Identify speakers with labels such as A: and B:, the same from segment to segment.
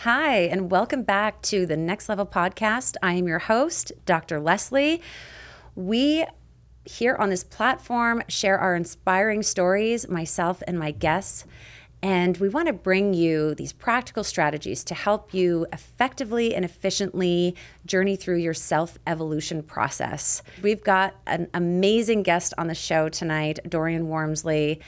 A: Hi, and welcome back to the Next Level Podcast. I am your host, Dr. Leslie. We here on this platform share our inspiring stories, myself and my guests, and we want to bring you these practical strategies to help you effectively and efficiently journey through your self-evolution process. We've got an amazing guest on the show tonight, Dorian Warmsley.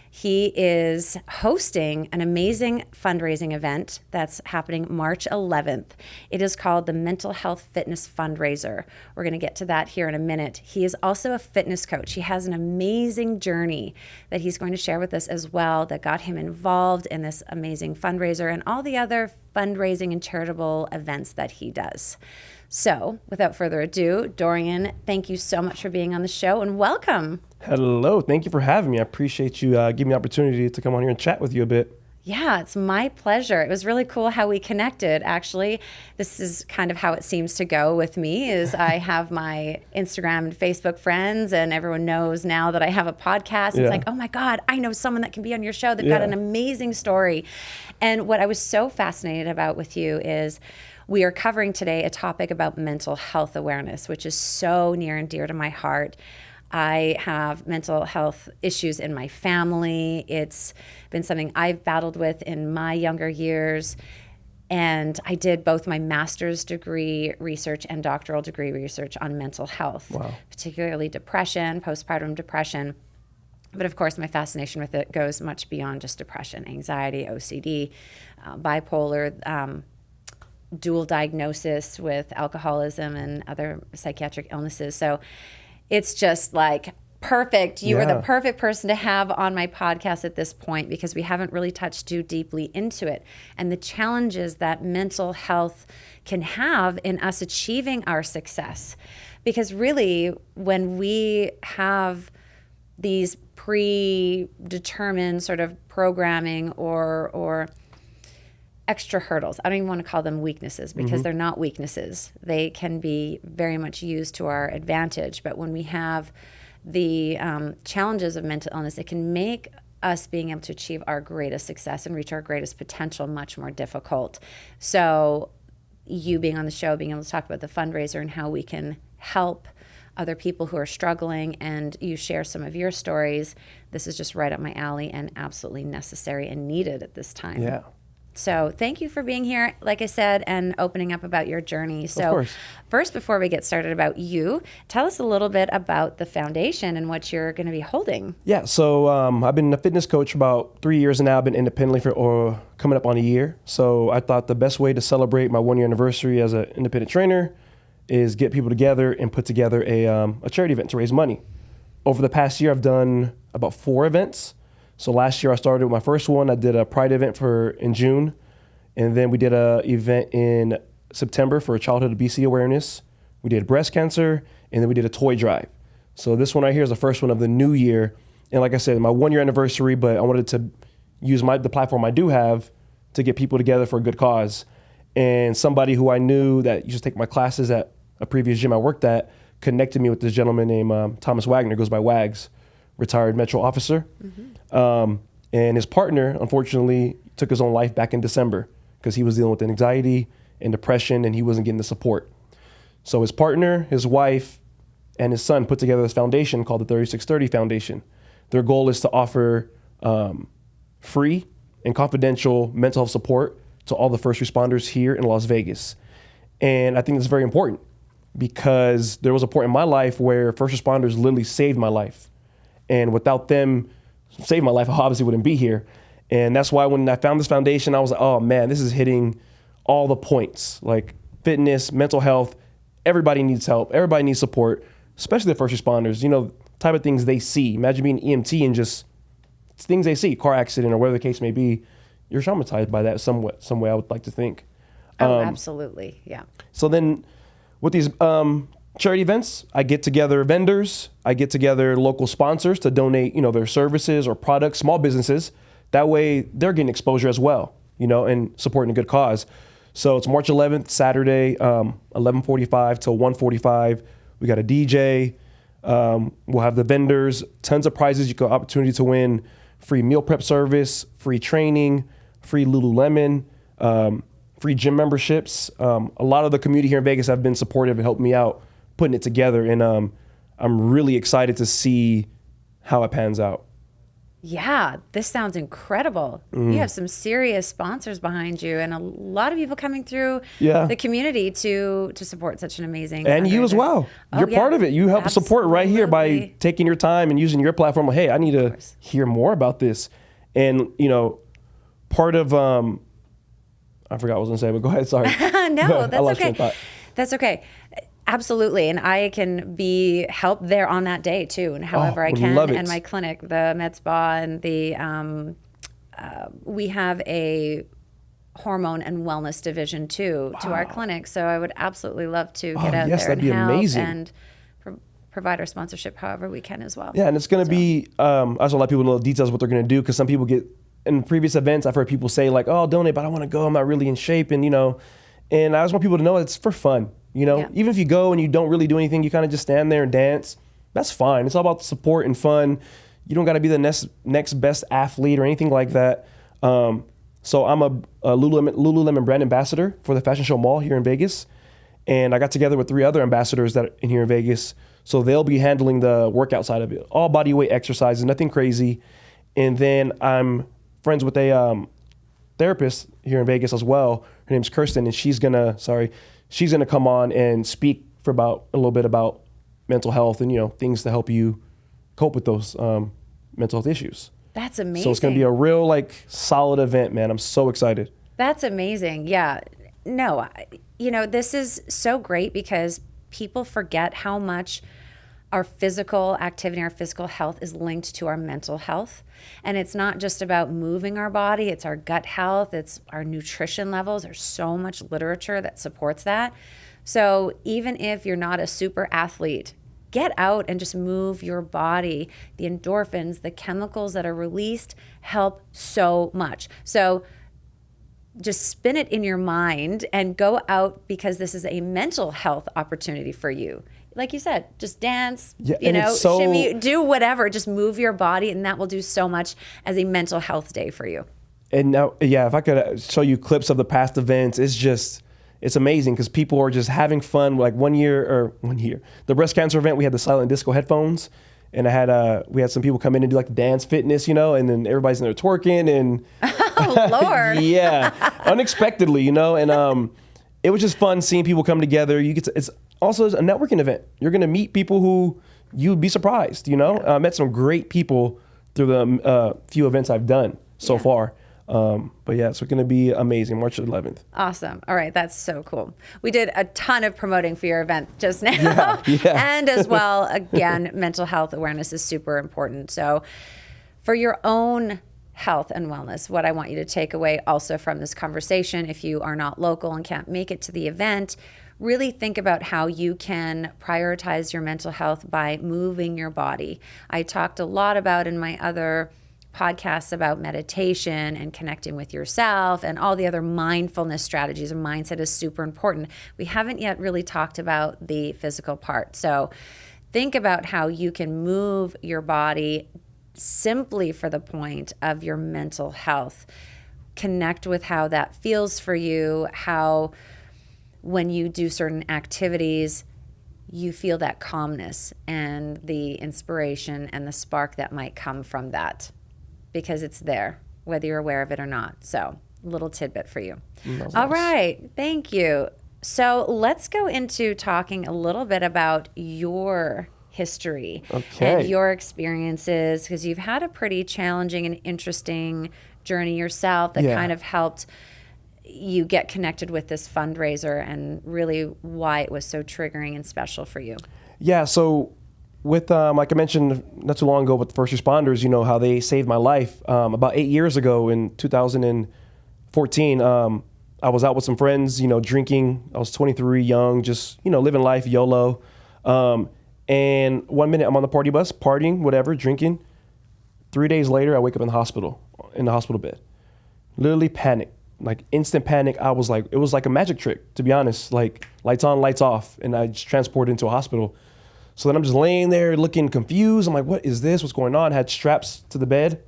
A: He is hosting an amazing fundraising event that's happening March 11th. It is called the Mental Health Fitness Fundraiser. We're going to get to that here in a minute. He is also a fitness coach. He has an amazing journey that he's going to share with us as well that got him involved in this amazing fundraiser and all the other fundraising and charitable events that he does. So, without further ado, Dorian, thank you so much for being on the show and welcome.
B: Hello. Thank you for having me. I appreciate you giving me the opportunity to come on here and chat with you a bit.
A: Yeah, it's my pleasure. It was really cool how we connected, actually. This is kind of how it seems to go with me is I have my Instagram and Facebook friends, and everyone knows now that I have a podcast. It's like, oh my God, I know someone that can be on your show. They've got an amazing story. And what I was so fascinated about with you is we are covering today a topic about mental health awareness, which is so near and dear to my heart. I have mental health issues in my family. It's been something I've battled with in my younger years. And I did both my master's degree research and doctoral degree research on mental health, particularly depression, postpartum depression. But of course, my fascination with it goes much beyond just depression, anxiety, OCD, bipolar, dual diagnosis with alcoholism and other psychiatric illnesses. So it's just like perfect. You are the perfect person to have on my podcast at this point because we haven't really touched too deeply into it and the challenges that mental health can have in us achieving our success. Because really, when we have these predetermined sort of programming or extra hurdles. I don't even want to call them weaknesses because they're not weaknesses. They can be very much used to our advantage. But when we have the challenges of mental illness, it can make us being able to achieve our greatest success and reach our greatest potential much more difficult. So you being on the show, being able to talk about the fundraiser and how we can help other people who are struggling, and you share some of your stories, this is just right up my alley and absolutely necessary and needed at this time.
B: Yeah.
A: So thank you for being here, like I said, and opening up about your journey. So first, before we get started about you, tell us a little bit about the foundation and what you're going to be holding.
B: Yeah, so I've been a fitness coach for about 3 years now. I've been independently for coming up on a year. So I thought the best way to celebrate my 1 year anniversary as an independent trainer is get people together and put together a charity event to raise money. Over the past year, I've done about 4 events. So last year I started with my first one. I did a Pride event in June, and then we did an event in September for childhood obesity awareness. We did breast cancer, and then we did a toy drive. So this one right here is the first one of the new year. And like I said, my 1 year anniversary, but I wanted to use the platform I do have to get people together for a good cause. And somebody who I knew that used to take my classes at a previous gym I worked at connected me with this gentleman named Thomas Wagner, goes by Wags, retired Metro officer. And his partner, unfortunately, took his own life back in December because he was dealing with anxiety and depression and he wasn't getting the support. So his partner, his wife, and his son put together this foundation called the 3630 Foundation. Their goal is to offer free and confidential mental health support to all the first responders here in Las Vegas. And I think it's very important because there was a point in my life where first responders literally saved my life. And without them saving my life, I obviously wouldn't be here. And that's why when I found this foundation, I was like, oh man, this is hitting all the points, like fitness, mental health. Everybody needs help. Everybody needs support, especially the first responders, type of things they see. Imagine being EMT and just things they see, car accident or whatever the case may be. You're traumatized by that some way, I would like to think.
A: Oh, absolutely. Yeah.
B: So then with these charity events, I get together vendors, I get together local sponsors to donate, their services or products, small businesses. That way they're getting exposure as well, and supporting a good cause. So it's March 11th, Saturday, 11:45 till 1:45. We got a DJ. We'll have the vendors, tons of prizes. You got opportunity to win free meal prep service, free training, free Lululemon, free gym memberships. A lot of the community here in Vegas have been supportive and helped me out putting it together. And I'm really excited to see how it pans out.
A: Yeah, this sounds incredible. You have some serious sponsors behind you and a lot of people coming through the community to support such an amazing
B: And you as
A: fundraiser.
B: well. You're part of it. You help support right here by
A: Absolutely.
B: taking your time and using your platform. Hey, I need to hear more about this. And, part of, I forgot what I was going to say, but go ahead. Sorry.
A: No,
B: I
A: that's
B: lost your
A: okay.
B: thought.
A: That's okay. Absolutely. And I can be helped there on that day too. And however I
B: would
A: can.
B: love it.
A: And my clinic, the med spa and we have a hormone and wellness division too to our clinic. So I would absolutely love to get out
B: yes,
A: there and
B: that'd be
A: help
B: amazing.
A: and provide our sponsorship however we can as well.
B: Yeah, and it's going to be, I just want to let people know the details of what they're going to do, because some people get, in previous events, I've heard people say like, oh, I'll donate, but I want to go, I'm not really in shape. And, and I just want people to know it's for fun. Even if you go and you don't really do anything, you kind of just stand there and dance, that's fine. It's all about support and fun. You don't got to be the next best athlete or anything like that. So I'm a Lululemon brand ambassador for the Fashion Show Mall here in Vegas. And I got together with 3 other ambassadors that are in here in Vegas. So they'll be handling the workout side of it, all body weight exercises, nothing crazy. And then I'm friends with a therapist here in Vegas as well. Her name's Kirsten, and she's gonna come on and speak for a little bit about mental health and things to help you cope with those mental health issues.
A: That's amazing.
B: So it's gonna be a real solid event, man. I'm so excited.
A: That's amazing. Yeah. No, this is so great because people forget how much our physical activity, our physical health is linked to our mental health. And it's not just about moving our body, it's our gut health, it's our nutrition levels. There's so much literature that supports that. So even if you're not a super athlete, get out and just move your body. The endorphins, the chemicals that are released help so much. So just spin it in your mind and go out, because this is a mental health opportunity for you. Like you said, just dance, shimmy, do whatever, just move your body, and that will do so much as a mental health day for you.
B: And now, if I could show you clips of the past events, it's amazing because people are just having fun. Like one year, the breast cancer event, we had the silent disco headphones, and we had some people come in and do the dance fitness, and then everybody's in there twerking and
A: oh Lord,
B: yeah, unexpectedly, and it was just fun seeing people come together. It's also a networking event. You're gonna meet people who you'd be surprised. I met some great people through the few events I've done so far. But yeah, it's going to be amazing. March 11th.
A: Awesome. All right. That's so cool. We did a ton of promoting for your event just now.
B: Yeah.
A: And as well, again, mental health awareness is super important. So for your own health and wellness, what I want you to take away also from this conversation, if you are not local and can't make it to the event, really think about how you can prioritize your mental health by moving your body. I talked a lot about in my other podcasts about meditation and connecting with yourself and all the other mindfulness strategies, and mindset is super important. We haven't yet really talked about the physical part. So think about how you can move your body simply for the point of your mental health. Connect with how that feels for you, how when you do certain activities, you feel that calmness and the inspiration and the spark that might come from that, because it's there, whether you're aware of it or not. So, a little tidbit for you. All right, thank you. So let's go into talking a little bit about your history and your experiences, because you've had a pretty challenging and interesting journey yourself that kind of helped you get connected with this fundraiser, and really why it was so triggering and special for you.
B: Yeah, so with, like I mentioned not too long ago with the first responders, how they saved my life. About 8 years ago in 2014, I was out with some friends, drinking. I was 23, young, just, living life, YOLO. And 1 minute I'm on the party bus, partying, whatever, drinking. 3 days later, I wake up in the hospital bed. Literally panic. Instant panic. I was it was like a magic trick, to be honest, lights on, lights off. And I just transported into a hospital. So then I'm just laying there looking confused. I'm like, what is this? What's going on? I had straps to the bed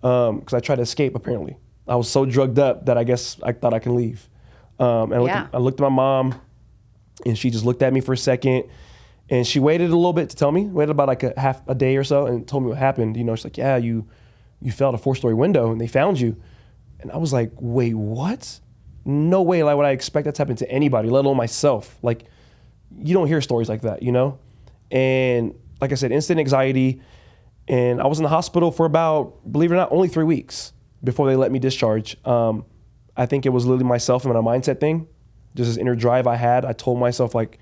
B: because I tried to escape, apparently. I was so drugged up that I guess I thought I can leave. And I looked at my mom, and she just looked at me for a second, and she waited a little bit to tell me, waited about like a half a day or so, and told me what happened. You know, she's like, yeah, you fell out a 4-story window and they found you. And I was like, wait, what? No way. Like, would I expect that to happen to anybody, let alone myself? Like, you don't hear stories like that, you know? And like I said, instant anxiety. And I was in the hospital for about, believe it or not, only 3 weeks before they let me discharge. I think it was literally myself and my mindset thing. Just this inner drive I had. I told myself, like,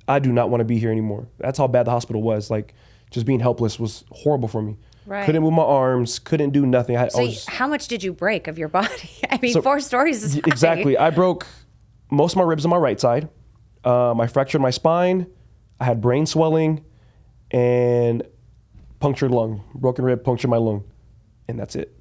B: I do not want to be here anymore. That's how bad the hospital was. Like, just being helpless was horrible for me.
A: Right.
B: Couldn't move my arms, couldn't do nothing.
A: How much did you break of your body? I mean, 4 stories is high.
B: Exactly. I broke most of my ribs on my right side. I fractured my spine. I had brain swelling and punctured lung. Broken rib, punctured my lung. And that's it.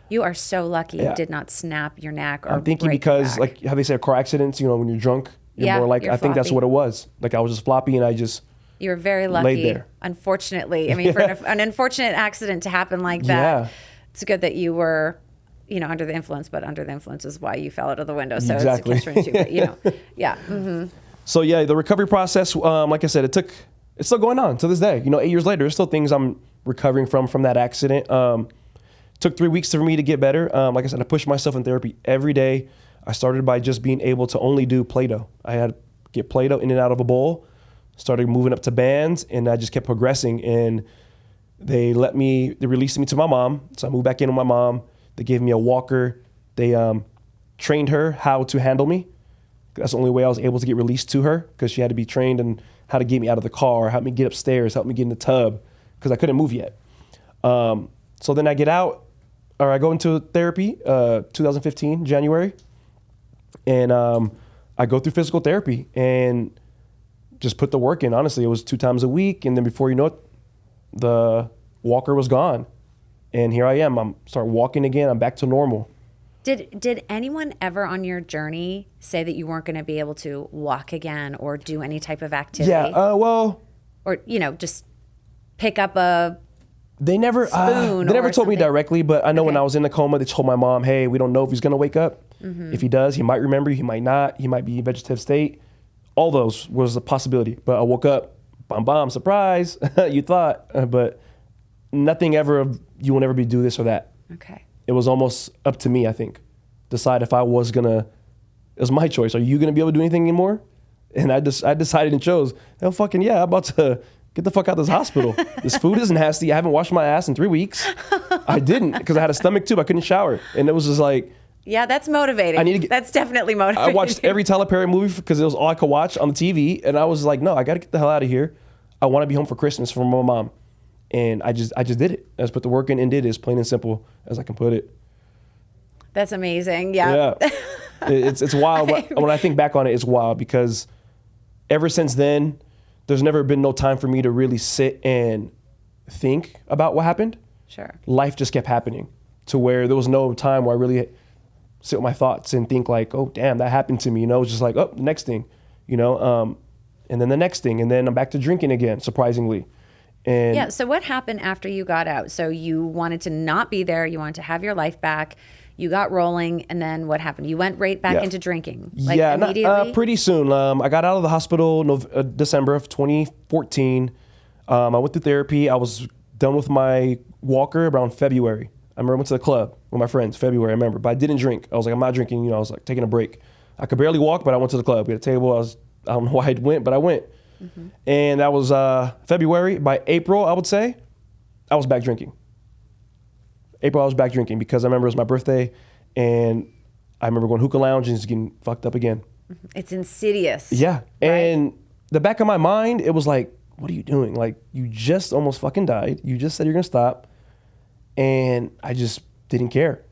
A: You are so lucky you did not snap your neck or
B: I'm thinking
A: break
B: because,
A: your back.
B: like how they say car accidents, you know, when you're drunk, you're more like,
A: you're
B: I think that's
A: floppy.
B: what it was. Like, I was just floppy and I just
A: You were very lucky.
B: laid there.
A: Unfortunately. I mean, for an unfortunate accident to happen like that, it's good that you were, you know, under the influence, but under the influence is why you fell out of the window. So
B: Exactly.
A: it's a catch-22, but you know, yeah. Mm-hmm.
B: So yeah, the recovery process, like I said, it's still going on to this day. You know, 8 years later, there's still things I'm recovering from that accident. Took 3 weeks for me to get better. Like I said, I pushed myself in therapy every day. I started by just being able to only do Play-Doh. I had to get Play-Doh in and out of a bowl, started moving up to bands, and I just kept progressing. And they released me to my mom. So I moved back in with my mom. They gave me a walker. They trained her how to handle me. That's the only way I was able to get released to her, because she had to be trained in how to get me out of the car, help me get upstairs, help me get in the tub, because I couldn't move yet. So then I go into therapy, 2015, January, and I go through physical therapy and just put the work in. Honestly, it was 2 times a week, and then before you know it, the walker was gone, and here I am. I'm start walking again. I'm back to normal.
A: Did anyone ever on your journey say that you weren't going to be able to walk again or do any type of activity?
B: Yeah, well,
A: or you know, just pick up a
B: they never
A: spoon
B: they never
A: or
B: told me
A: something?
B: directly, but I know when
A: Okay.
B: I was in the coma, they told my mom, "Hey, we don't know if he's gonna wake up. If he does, he might remember. He might not. He might be in vegetative state." All those was a possibility. But I woke up, bam, surprise. You thought, but nothing ever. You will never be do this or that.
A: Okay.
B: It was almost up to me, I think, decide if I was gonna. It was my choice. Are you gonna be able to do anything anymore? And I decided and chose. Hell, fucking yeah! I'm about to get the fuck out of this hospital. This food is nasty. I haven't washed my ass in 3 weeks. I didn't, because I had a stomach tube. I couldn't shower, and it was just like.
A: Yeah, that's motivating. That's definitely motivating.
B: I watched every Tyler Perry movie because it was all I could watch on the TV, and I was like, no, I got to get the hell out of here. I want to be home for Christmas from my mom, and I just did it. I just put the work in and did it, as plain and simple as I can put it.
A: That's amazing. Yeah.
B: It's wild. When I think back on it, it's wild, because ever since then, there's never been no time for me to really sit and think about what happened.
A: Sure.
B: Life just kept happening to where there was no time where I really sit with my thoughts and think like, oh, damn, that happened to me. You know, it's just like, oh, next thing, you know, and then the next thing. And then I'm back to drinking again, surprisingly. And
A: Yeah. So what happened after you got out? So you wanted to not be there. You wanted to have your life back. You got rolling. And then what happened? You went right back into drinking. Like immediately?
B: Pretty soon. I got out of the hospital December of 2014. I went through therapy. I was done with my walker around February. I remember I went to the club with my friends, February, I remember, but I didn't drink. I was like, I'm not drinking, you know, I was like taking a break. I could barely walk, but I went to the club. We had a table. I don't know why I went, but I went. Mm-hmm. And that was February. By April, I would say, I was back drinking. April, I was back drinking because I remember it was my birthday, and I remember going hookah lounge and just getting fucked up again.
A: It's insidious.
B: Yeah.
A: Right?
B: And the back of my mind, it was like, what are you doing? Like, you just almost fucking died. You just said you're going to stop. And I just didn't care.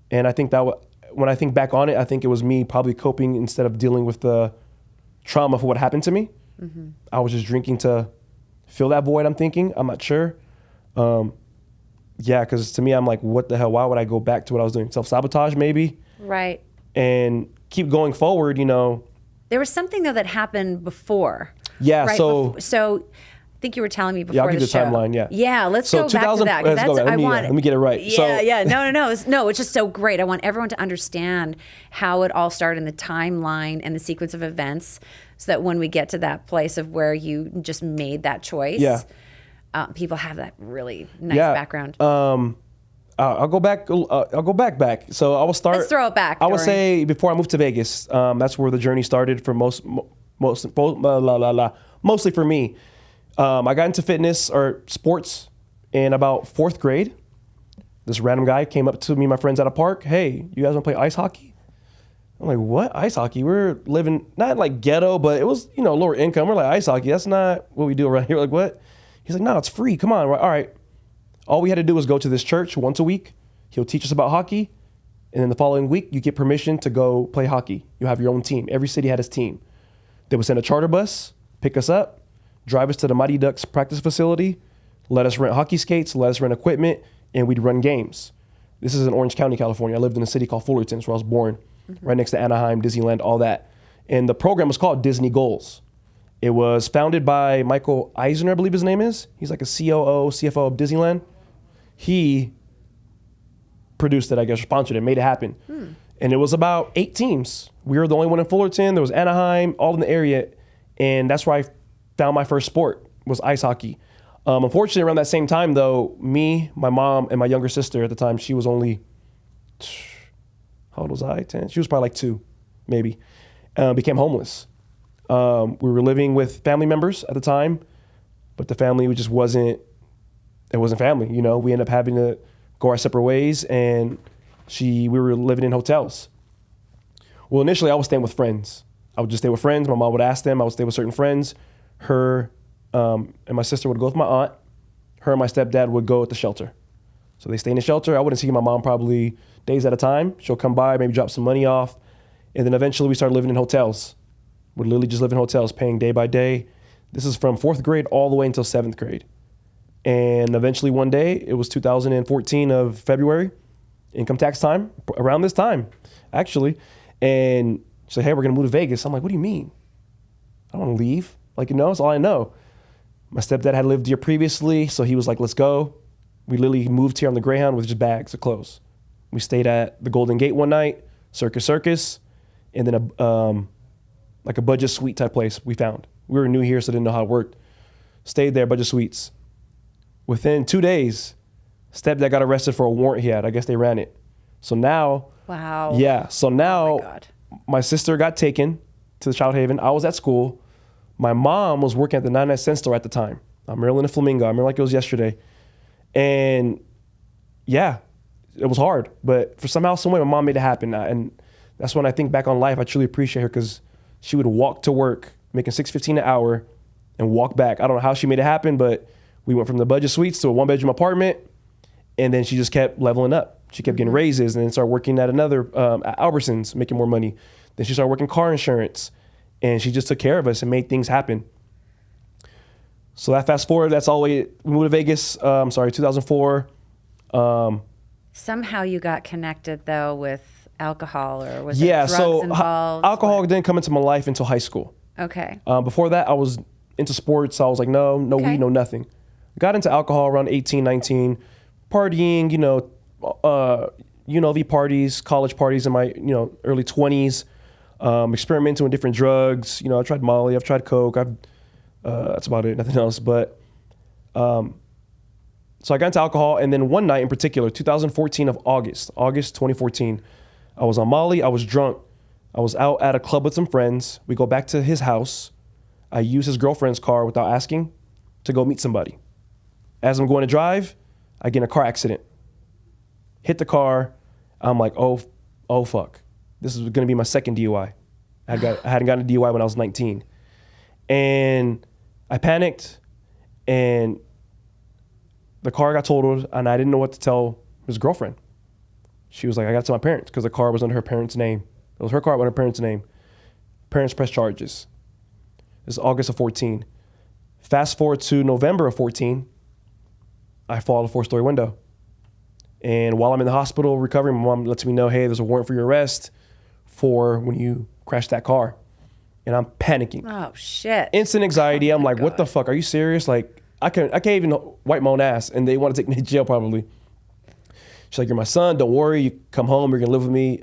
B: And I think when I think back on it, I think it was me probably coping instead of dealing with the trauma for what happened to me. Mm-hmm. I was just drinking to fill that void, I'm thinking. I'm not sure. Yeah, because to me, I'm like, what the hell? Why would I go back to what I was doing? Self-sabotage, maybe?
A: Right.
B: And keep going forward, you know.
A: There was something, though, that happened before.
B: Yeah,
A: right?
B: so...
A: So think you were telling me before
B: Yeah, I'll give
A: the
B: you the
A: show.
B: timeline, yeah.
A: Yeah, let's
B: So
A: go back to that. 'Cause
B: let's go back. Let me get it right.
A: Yeah, no, it's just so great. I want everyone to understand how it all started in the timeline and the sequence of events so that when we get to that place of where you just made that choice,
B: Yeah.
A: People have that really nice background.
B: I'll go back. I'll go back. So I will start.
A: Let's throw it back,
B: I would
A: Dorian.
B: say before I moved to Vegas, that's where the journey started for mostly for me. I got into fitness or sports in about 4th grade. This random guy came up to me and my friends at a park. Hey, you guys want to play ice hockey? I'm like, what? Ice hockey? We're living not like ghetto, but it was, lower income. We're like, ice hockey, that's not what we do around here. Like, what? He's like, no, it's free. Come on. We're like, all right. All we had to do was go to this church once a week. He'll teach us about hockey. And then the following week, you get permission to go play hockey. You have your own team. Every city had his team. They would send a charter bus, pick us up, drive us to the Mighty Ducks practice facility, let us rent hockey skates, let us rent equipment, and we'd run games. This is in Orange County, California. I lived in a city called Fullerton, where I was born, right next to Anaheim, Disneyland, all that. And the program was called Disney Goals. It was founded by Michael Eisner, I believe his name is. He's like a COO, CFO of Disneyland. He produced it, I guess, sponsored it, made it happen. And it was about 8 teams. We were the only one in Fullerton. There was Anaheim, all in the area. And that's where I found my first sport, was ice hockey. Unfortunately, around that same time, though, me, my mom, and my younger sister at the time, she was only, how old was I? 10? She was probably like 2, maybe. Became homeless. We were living with family members at the time, but the family just wasn't family. We ended up having to go our separate ways, and we were living in hotels. Well, initially I was staying with friends. I would just stay with friends. My mom would ask them. I would stay with certain friends. Her and my sister would go with my aunt. Her and my stepdad would go at the shelter. So they stay in the shelter. I wouldn't see my mom probably days at a time. She'll come by, maybe drop some money off. And then eventually we started living in hotels. Would literally just live in hotels, paying day by day. This is from 4th grade all the way until 7th grade. And eventually one day, it was 2014 of February, income tax time, around this time, actually. And she said, hey, we're going to move to Vegas. I'm like, what do you mean? I don't want to leave. It's all I know. My stepdad had lived here previously, so he was like, let's go. We literally moved here on the Greyhound with just bags of clothes. We stayed at the Golden Gate one night, Circus, and then a budget suite type place we found. We were new here, so didn't know how it worked. Stayed there, budget suites. Within 2 days, stepdad got arrested for a warrant he had. I guess they ran it. So now,
A: wow.
B: Yeah. So now,
A: Oh my God.
B: My sister got taken to the Child Haven. I was at school. My mom was working at the 99-cent store at the time. Maryland and Flamingo. I remember like it was yesterday. And yeah, it was hard. But for somehow, some way, my mom made it happen. And that's when I think back on life. I truly appreciate her because she would walk to work, making $6.15 an hour, and walk back. I don't know how she made it happen, but we went from the budget suites to a 1-bedroom apartment, and then she just kept leveling up. She kept getting raises, and then started working at another at Albertsons, making more money. Then she started working car insurance, and she just took care of us and made things happen. So that fast forward, that's all the way. We moved to Vegas. 2004.
A: Somehow you got connected though with alcohol, or was it
B: Yeah,
A: drugs
B: so
A: involved?
B: alcohol didn't come into my life until high school.
A: Okay.
B: Before that, I was into sports. I was like, no
A: Okay.
B: weed, no nothing. Got into alcohol around 18, 19, partying, UNLV parties, college parties in my, early 20s, experimenting with different drugs. I tried Molly, I've tried Coke. That's about it, nothing else. But, so I got into alcohol. And then one night in particular, 2014 of August 2014, I was on Molly. I was drunk. I was out at a club with some friends. We go back to his house. I use his girlfriend's car without asking to go meet somebody. As I'm going to drive, I get in a car accident. Hit the car. I'm like, oh fuck. This is going to be my second DUI. I hadn't gotten a DUI when I was 19. And I panicked, and the car got totaled, and I didn't know what to tell his girlfriend. She was like, I got to tell my parents, because the car was under her parents' name. It was her car under her parents' name. Parents pressed charges. This is August of 14. Fast forward to November of 14, I fall out a 4-story window. And while I'm in the hospital recovering, my mom lets me know, hey, there's a warrant for your arrest for when you crashed that car. and I'm panicking.
A: Oh, shit.
B: Instant anxiety. I'm like,
A: God.
B: what the fuck? Are you serious? Like, I can't even wipe my own ass, and they want to take me to jail probably. She's like, you're my son. Don't worry. You come home. You're going to live with me.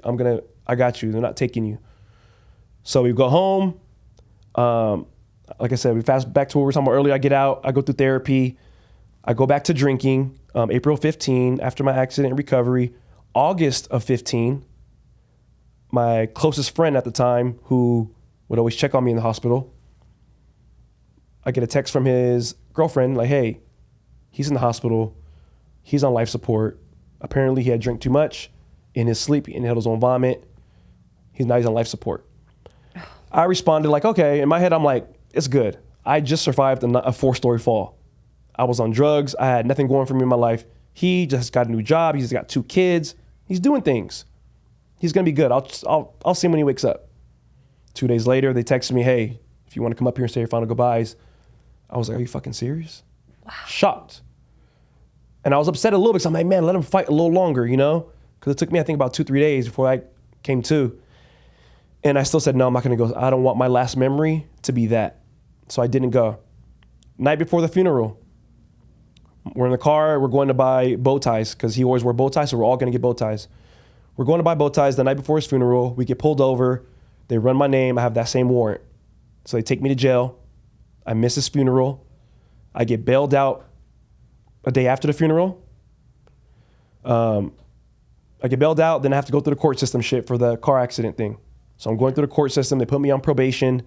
B: I got you. They're not taking you. So we go home. Like I said, we fast back to what we were talking about earlier. I get out. I go through therapy. I go back to drinking. April 15, after my accident and recovery. August of 15, my closest friend at the time, who would always check on me in the hospital, I get a text from his girlfriend like, hey, he's in the hospital. He's on life support. Apparently he had drank too much. In his sleep, he inhaled his own vomit. He's on life support. I responded like, okay. In my head, I'm like, it's good. I just survived a 4-story fall. I was on drugs. I had nothing going for me in my life. He just got a new job. He's got 2 kids. He's doing things. He's going to be good. I'll see him when he wakes up. 2 days later, they texted me, hey, if you want to come up here and say your final goodbyes. I was like, are you fucking serious? Wow. Shocked. And I was upset a little bit because I'm like, man, let him fight a little longer, you know? Because it took me, I think, about 2-3 days before I came to. And I still said, no, I'm not going to go. I don't want my last memory to be that. So I didn't go. Night before the funeral, we're in the car. We're going to buy bow ties because he always wore bow ties, so we're all going to get bow ties. We're going to buy bow ties the night before his funeral. We get pulled over. They run my name. I have that same warrant. So they take me to jail. I miss his funeral. I get bailed out a day after the funeral. I get bailed out. Then I have to go through the court system shit for the car accident thing. So I'm going through the court system. They put me on probation.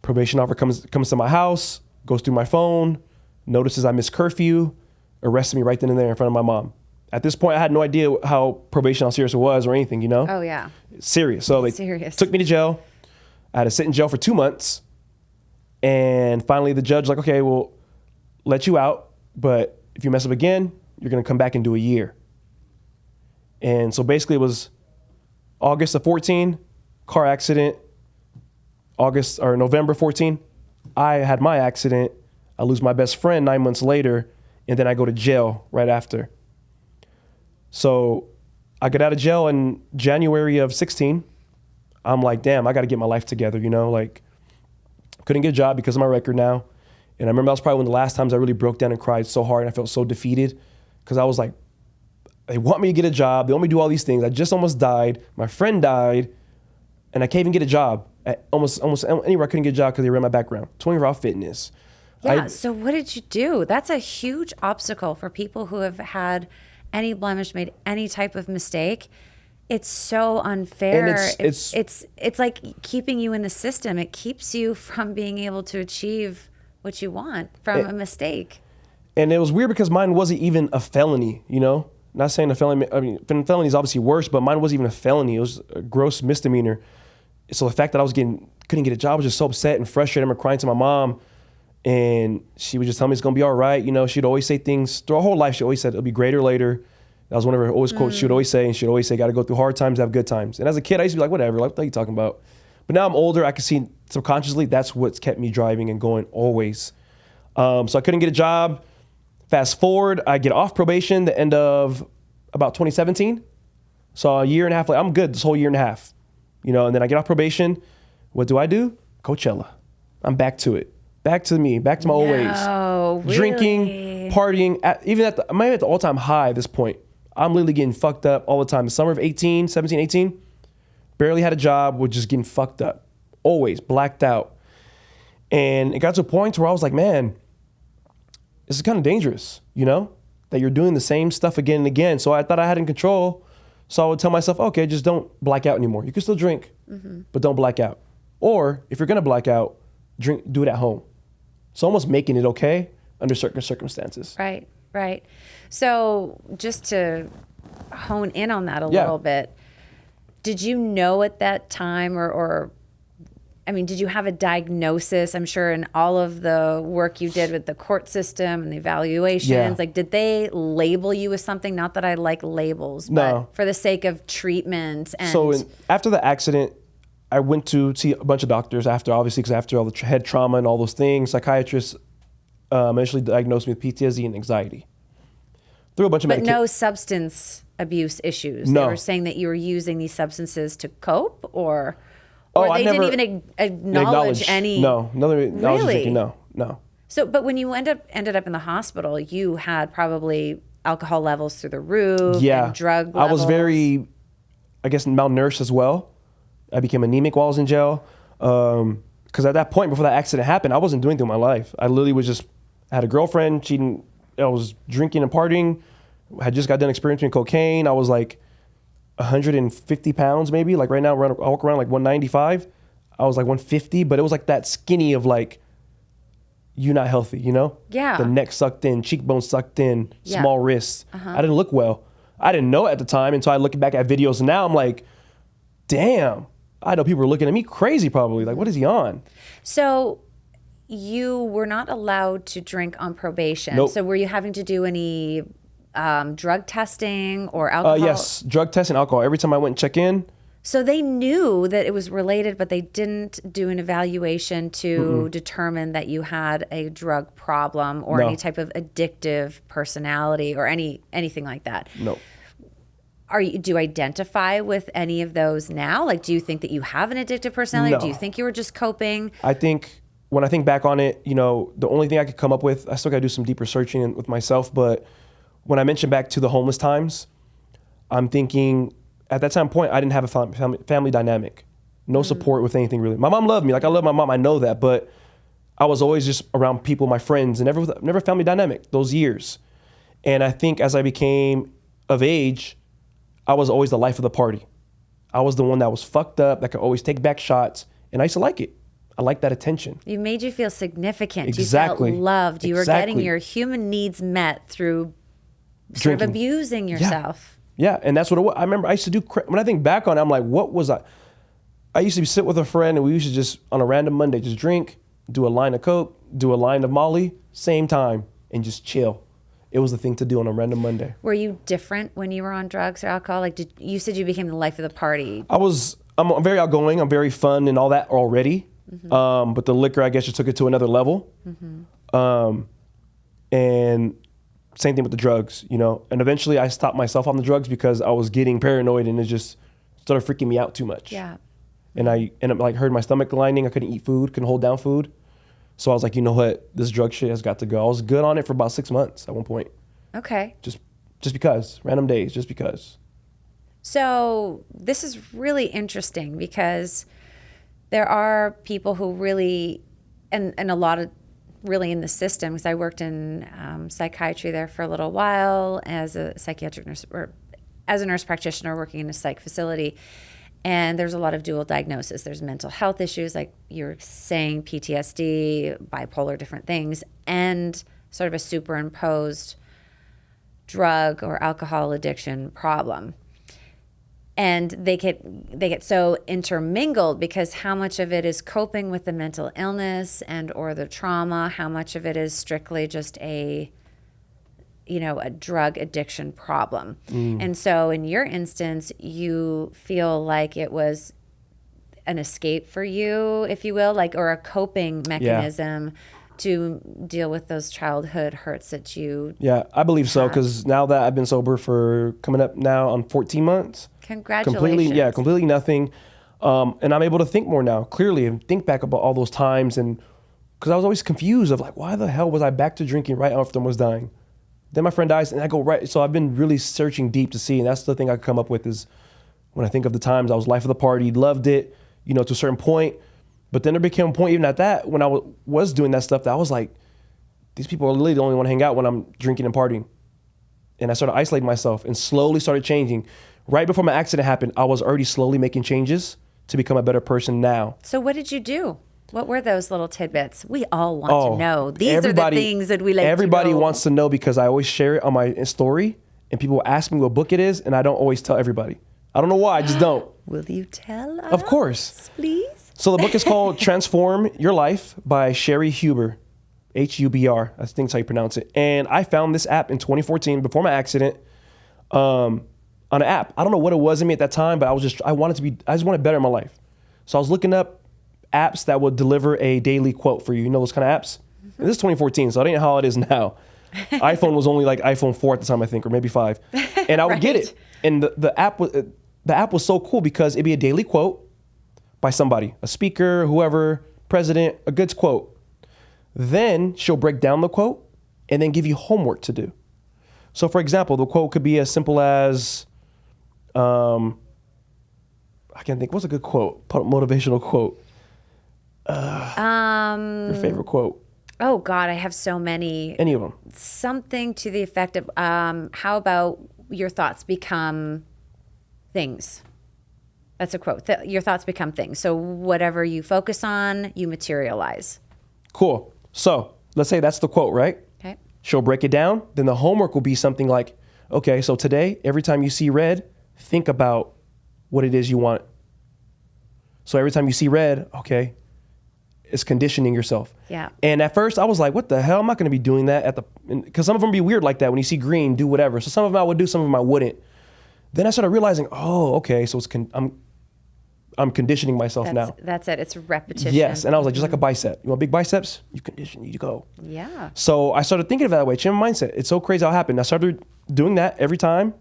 B: Probation officer comes to my house, goes through my phone, notices I missed curfew, arrested me right then and there in front of my mom. At this point, I had no idea how probation, how serious it was or anything, you know?
A: Oh, yeah.
B: Serious. So they took me to jail. I had to sit in jail for 2 months. And finally, the judge like, okay, we'll let you out. But if you mess up again, you're going to come back and do a year. And so basically it was August of 14, car accident. November 14, I had my accident. I lose my best friend 9 months later, and then I go to jail right after. So I get out of jail in January of 16. I'm like, damn, I got to get my life together, you know? Like, couldn't get a job because of my record now. And I remember that was probably one of the last times I really broke down and cried so hard, and I felt so defeated because I was like, they want me to get a job. They want me to do all these things. I just almost died. My friend died, and I can't even get a job. At almost anywhere I couldn't get a job because they ran my background. 24 Hour Fitness.
A: Yeah, so what did you do? That's a huge obstacle for people who have had any blemish, made any type of mistake. It's so unfair.
B: And
A: it's like keeping you in the system. It keeps you from being able to achieve what you want from a mistake.
B: And it was weird because mine wasn't even a felony, you know? Not saying a felony, I mean, felony is obviously worse, but mine wasn't even a felony. It was a gross misdemeanor. So the fact that I couldn't get a job, I was just so upset and frustrated. I remember crying to my mom, and she would just tell me it's gonna be all right. You know, she'd always say things through her whole life. She always said it'll be greater later. That was one of her always quotes. She would always say, got to go through hard times to have good times. And as a kid, I used to be like, whatever, like, what are you talking about? But now I'm older. I can see subconsciously that's what's kept me driving and going always. So I couldn't get a job. Fast forward, I get off probation the end of about 2017. So a year and a half later, I'm good this whole year and a half. You know, and then I get off probation. What do? Coachella. I'm back to it. Back to me. Back to my old ways.
A: Really?
B: Drinking, partying. I'm at the all-time high at this point. I'm literally getting fucked up all the time. The summer of 17, 18, barely had a job, was just getting fucked up. Always blacked out. And it got to a point where I was like, man, this is kind of dangerous, you know? That you're doing the same stuff again and again. So I thought I had it in control. So I would tell myself, okay, just don't black out anymore. You can still drink, but don't black out. Or if you're gonna black out, do it at home. So almost making it okay under certain circumstances.
A: Right, right. So just to hone in on that a little bit, did you know at that time or I mean, did you have a diagnosis? I'm sure in all of the work you did with the court system and the evaluations, like did they label you as something? Not that I like labels, but for the sake of treatment. And
B: so after the accident, I went to see a bunch of doctors after all the head trauma and all those things. Psychiatrists initially diagnosed me with PTSD and anxiety. Through a bunch of
A: But no substance abuse issues.
B: No.
A: They were saying that you were using these substances to cope or Or
B: I
A: they
B: never
A: didn't even acknowledge any.
B: No, nothing acknowledge
A: Really?
B: drinking. No.
A: So, but when you ended up in the hospital, you had probably alcohol levels through the roof.
B: Yeah,
A: And drug
B: I
A: levels.
B: was very, I guess, malnourished as well. I became anemic while I was in jail. Because at that point, before that accident happened, I wasn't doing anything with my life. I literally was just, I had a girlfriend, I was drinking and partying. I had just got done experiencing cocaine. I was like 150 pounds maybe. Like right now, I walk around like 195. I was like 150, but it was like that skinny of like, you're not healthy, you know?
A: Yeah.
B: The neck sucked in, cheekbones sucked in,
A: Yeah.
B: small wrists. I didn't look well. I didn't know at the time until I look back at videos, and now I'm like, damn. I know people are looking at me crazy probably. Like, what is he on?
A: So you were not allowed to drink on probation.
B: Nope.
A: So were you having to do any drug testing or alcohol?
B: Yes, drug test and alcohol. Every time I went and check in,
A: So they knew that it was related, but they didn't do an evaluation to determine that you had a drug problem or
B: No.
A: any type of addictive personality or anything like that.
B: no.
A: Do you identify with any of those now? Like, do you think that you have an addictive personality? Or do
B: No.
A: you think you were just coping?
B: I think when I think back on it, the only thing I could come up with, I still got to do some deeper searching with myself. But when I mentioned back to the homeless times, I'm thinking at that time point, I didn't have a family dynamic, no support with anything really. My mom loved me. Like I love my mom. I know that. But I was always just around people, my friends, and never family dynamic those years. And I think as I became of age, I was always the life of the party. I was the one that was fucked up, that could always take back shots. And I used to like it. I like that attention.
A: You made you feel significant.
B: Exactly.
A: You felt loved. You were getting
B: Exactly.
A: your human needs met through sort
B: Drinking.
A: of abusing yourself.
B: Yeah, and that's what it was. I remember I used to do, when I think back on it, I'm like, what was I? I used to sit with a friend and we used to just, on a random Monday, just drink, do a line of Coke, do a line of Molly, same time, and just chill. It was the thing to do on a random Monday.
A: Were you different when you were on drugs or alcohol? Like, you said you became the life of the party.
B: I'm very outgoing, I'm very fun and all that already. But the liquor, I guess, just took it to another level. And same thing with the drugs, And eventually I stopped myself on the drugs because I was getting paranoid and it just started freaking me out too much.
A: Yeah.
B: And I ended up like hurt my stomach lining. I couldn't eat food, couldn't hold down food. So I was like, you know what? This drug shit has got to go. I was good on it for about 6 months at one point.
A: Okay.
B: Just because. Random days, just because.
A: So this is really interesting because there are people who really, and a lot of really in the system, because I worked in psychiatry there for a little while as a psychiatric nurse, or as a nurse practitioner working in a psych facility. And there's a lot of dual diagnosis. There's mental health issues, like you're saying, PTSD, bipolar, different things, and sort of a superimposed drug or alcohol addiction problem. And they get so intermingled because how much of it is coping with the mental illness and or the trauma, how much of it is strictly just a drug addiction problem. And so in your instance, you feel like it was an escape for you, if you will, or a coping mechanism to deal with those childhood hurts that you
B: Yeah, I believe so, because now that I've been sober for coming up now on 14 months.
A: Congratulations.
B: Completely nothing. And I'm able to think more now, clearly, and think back about all those times. And because I was always confused of like, why the hell was I back to drinking right after I was dying? Then my friend dies and I go right. So I've been really searching deep to see. And that's the thing I come up with is when I think of the times I was life of the party, loved it, to a certain point. But then there became a point even at that when I was doing that stuff that I was like, these people are literally the only one to hang out when I'm drinking and partying. And I started isolating myself and slowly started changing. Right before my accident happened, I was already slowly making changes to become a better person now.
A: So what did you do? What were those little tidbits? We all want to know. These are the things that we like to know.
B: Everybody wants to know because I always share it on my story and people ask me what book it is and I don't always tell everybody. I don't know why, I just don't.
A: Will you tell us?
B: Of course.
A: Please.
B: So the book is called Transform Your Life by Sherry Huber, Hubr, I think that's how you pronounce it. And I found this app in 2014 before my accident on an app. I don't know what it was in me at that time, but I just wanted better in my life. So I was looking up apps that would deliver a daily quote for you. You know those kind of apps? Mm-hmm. And this is 2014, so I didn't know how it is now. iPhone was only like iPhone 4 at the time, I think, or maybe 5. And I would get it. And the app was so cool because it'd be a daily quote by somebody, a speaker, whoever, president, a good quote. Then she'll break down the quote and then give you homework to do. So for example, the quote could be as simple as, I can't think, what's a good quote? Motivational quote. Your favorite quote.
A: Oh God, I have so many.
B: Any of them.
A: Something to the effect of, how about your thoughts become things? That's a quote. Your thoughts become things. So whatever you focus on, you materialize.
B: Cool. So let's say that's the quote, right?
A: Okay.
B: She'll break it down. Then the homework will be something like, okay, so today, every time you see red, think about what it is you want. So every time you see red, okay, it's conditioning yourself.
A: Yeah.
B: And at first I was like, what the hell? I'm not going to be doing that because some of them be weird like that. When you see green, do whatever. So some of them I would do, some of them I wouldn't. Then I started realizing, oh, okay, so I'm conditioning myself now.
A: That's it. It's repetition.
B: Yes. And I was like, just like a bicep. You want big biceps? You condition, you go.
A: Yeah.
B: So I started thinking of it that way, change my mindset. It's so crazy how it happened. I started doing that every time.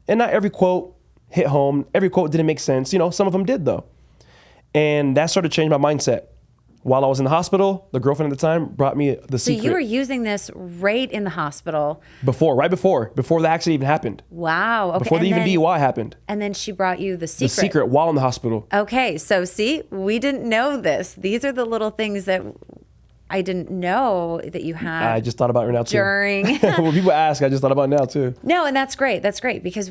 B: And not every quote hit home. Every quote didn't make sense. Some of them did though. And that started to change my mindset. While I was in the hospital, the girlfriend at the time brought me the secret.
A: So you were using this right in the hospital?
B: Right before the accident even happened.
A: Wow. Okay.
B: Before DUI happened.
A: And then she brought you the secret.
B: The secret while in the hospital.
A: Okay. So see, we didn't know this. These are the little things that I didn't know that you had.
B: I just thought about it right now too.
A: During.
B: When people ask, I just thought about it now too.
A: No, and that's great. That's great because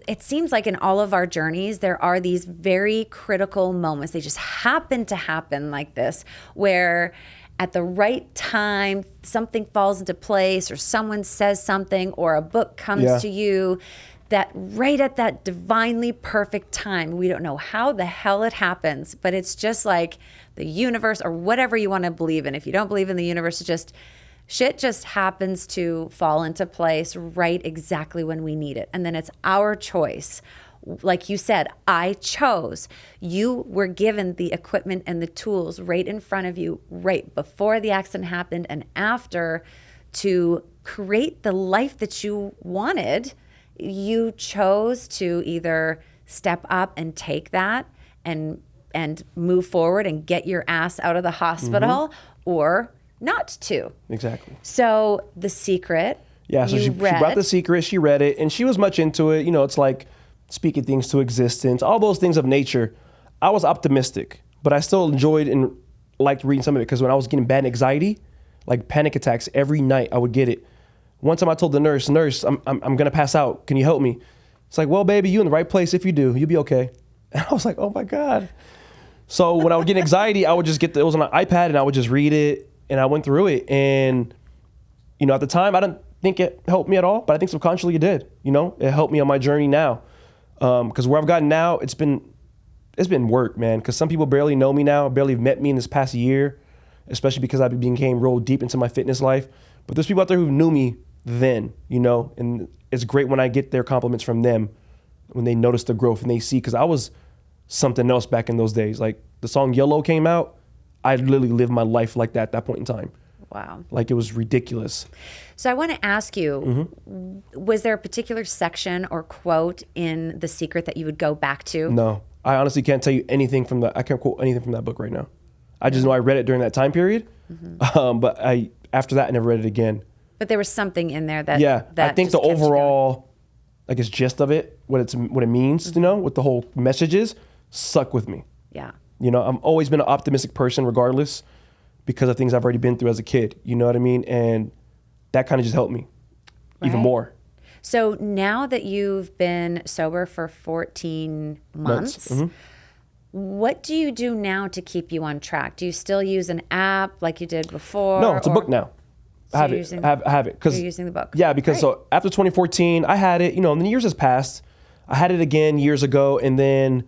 A: it seems like in all of our journeys, there are these very critical moments. They just happen to happen like this, where at the right time, something falls into place or someone says something or a book comes to you that right at that divinely perfect time. We don't know how the hell it happens, but it's just like the universe or whatever you want to believe in. If you don't believe in the universe, it's just shit just happens to fall into place right exactly when we need it. And then it's our choice. Like you said, I chose. You were given the equipment and the tools right in front of you, right before the accident happened and after, to create the life that you wanted. You chose to either step up and take that and move forward and get your ass out of the hospital, or not to.
B: Exactly.
A: So The Secret.
B: Yeah, so she brought The Secret, she read it, and she was much into it. It's like speaking things to existence, all those things of nature. I was optimistic, but I still enjoyed and liked reading some of it because when I was getting bad anxiety, like panic attacks every night, I would get it. One time I told the nurse, I'm going to pass out. Can you help me? It's like, well, baby, you in the right place. If you do, you'll be okay. And I was like, oh my God. So when I would get anxiety, I would just it was on an iPad and I would just read it. And I went through it, and at the time I didn't think it helped me at all, but I think subconsciously it did. It helped me on my journey now, because where I've gotten now, it's been work, man. Because some people barely know me now, barely met me in this past year, especially because I became real deep into my fitness life. But there's people out there who knew me then, and it's great when I get their compliments from them when they notice the growth and they see, because I was something else back in those days. Like the song Yellow came out. I literally lived my life like that at that point in time.
A: Wow.
B: Like it was ridiculous.
A: So I want to ask you, was there a particular section or quote in The Secret that you would go back to?
B: No, I honestly can't tell you anything I can't quote anything from that book right now. I just know I read it during that time period. But after that, I never read it again.
A: But there was something in there that,
B: I think the overall, gist of it, what it means, what the whole message is, stuck with me.
A: Yeah.
B: I've always been an optimistic person regardless because of things I've already been through as a kid. You know what I mean? And that kind of just helped me even more.
A: So now that you've been sober for 14 months, what do you do now to keep you on track? Do you still use an app like you did before?
B: No, it's a book now.
A: So
B: I have it. I have it.
A: You're using the book.
B: Yeah, because so after 2014, I had it, and then years has passed. I had it again years ago, and then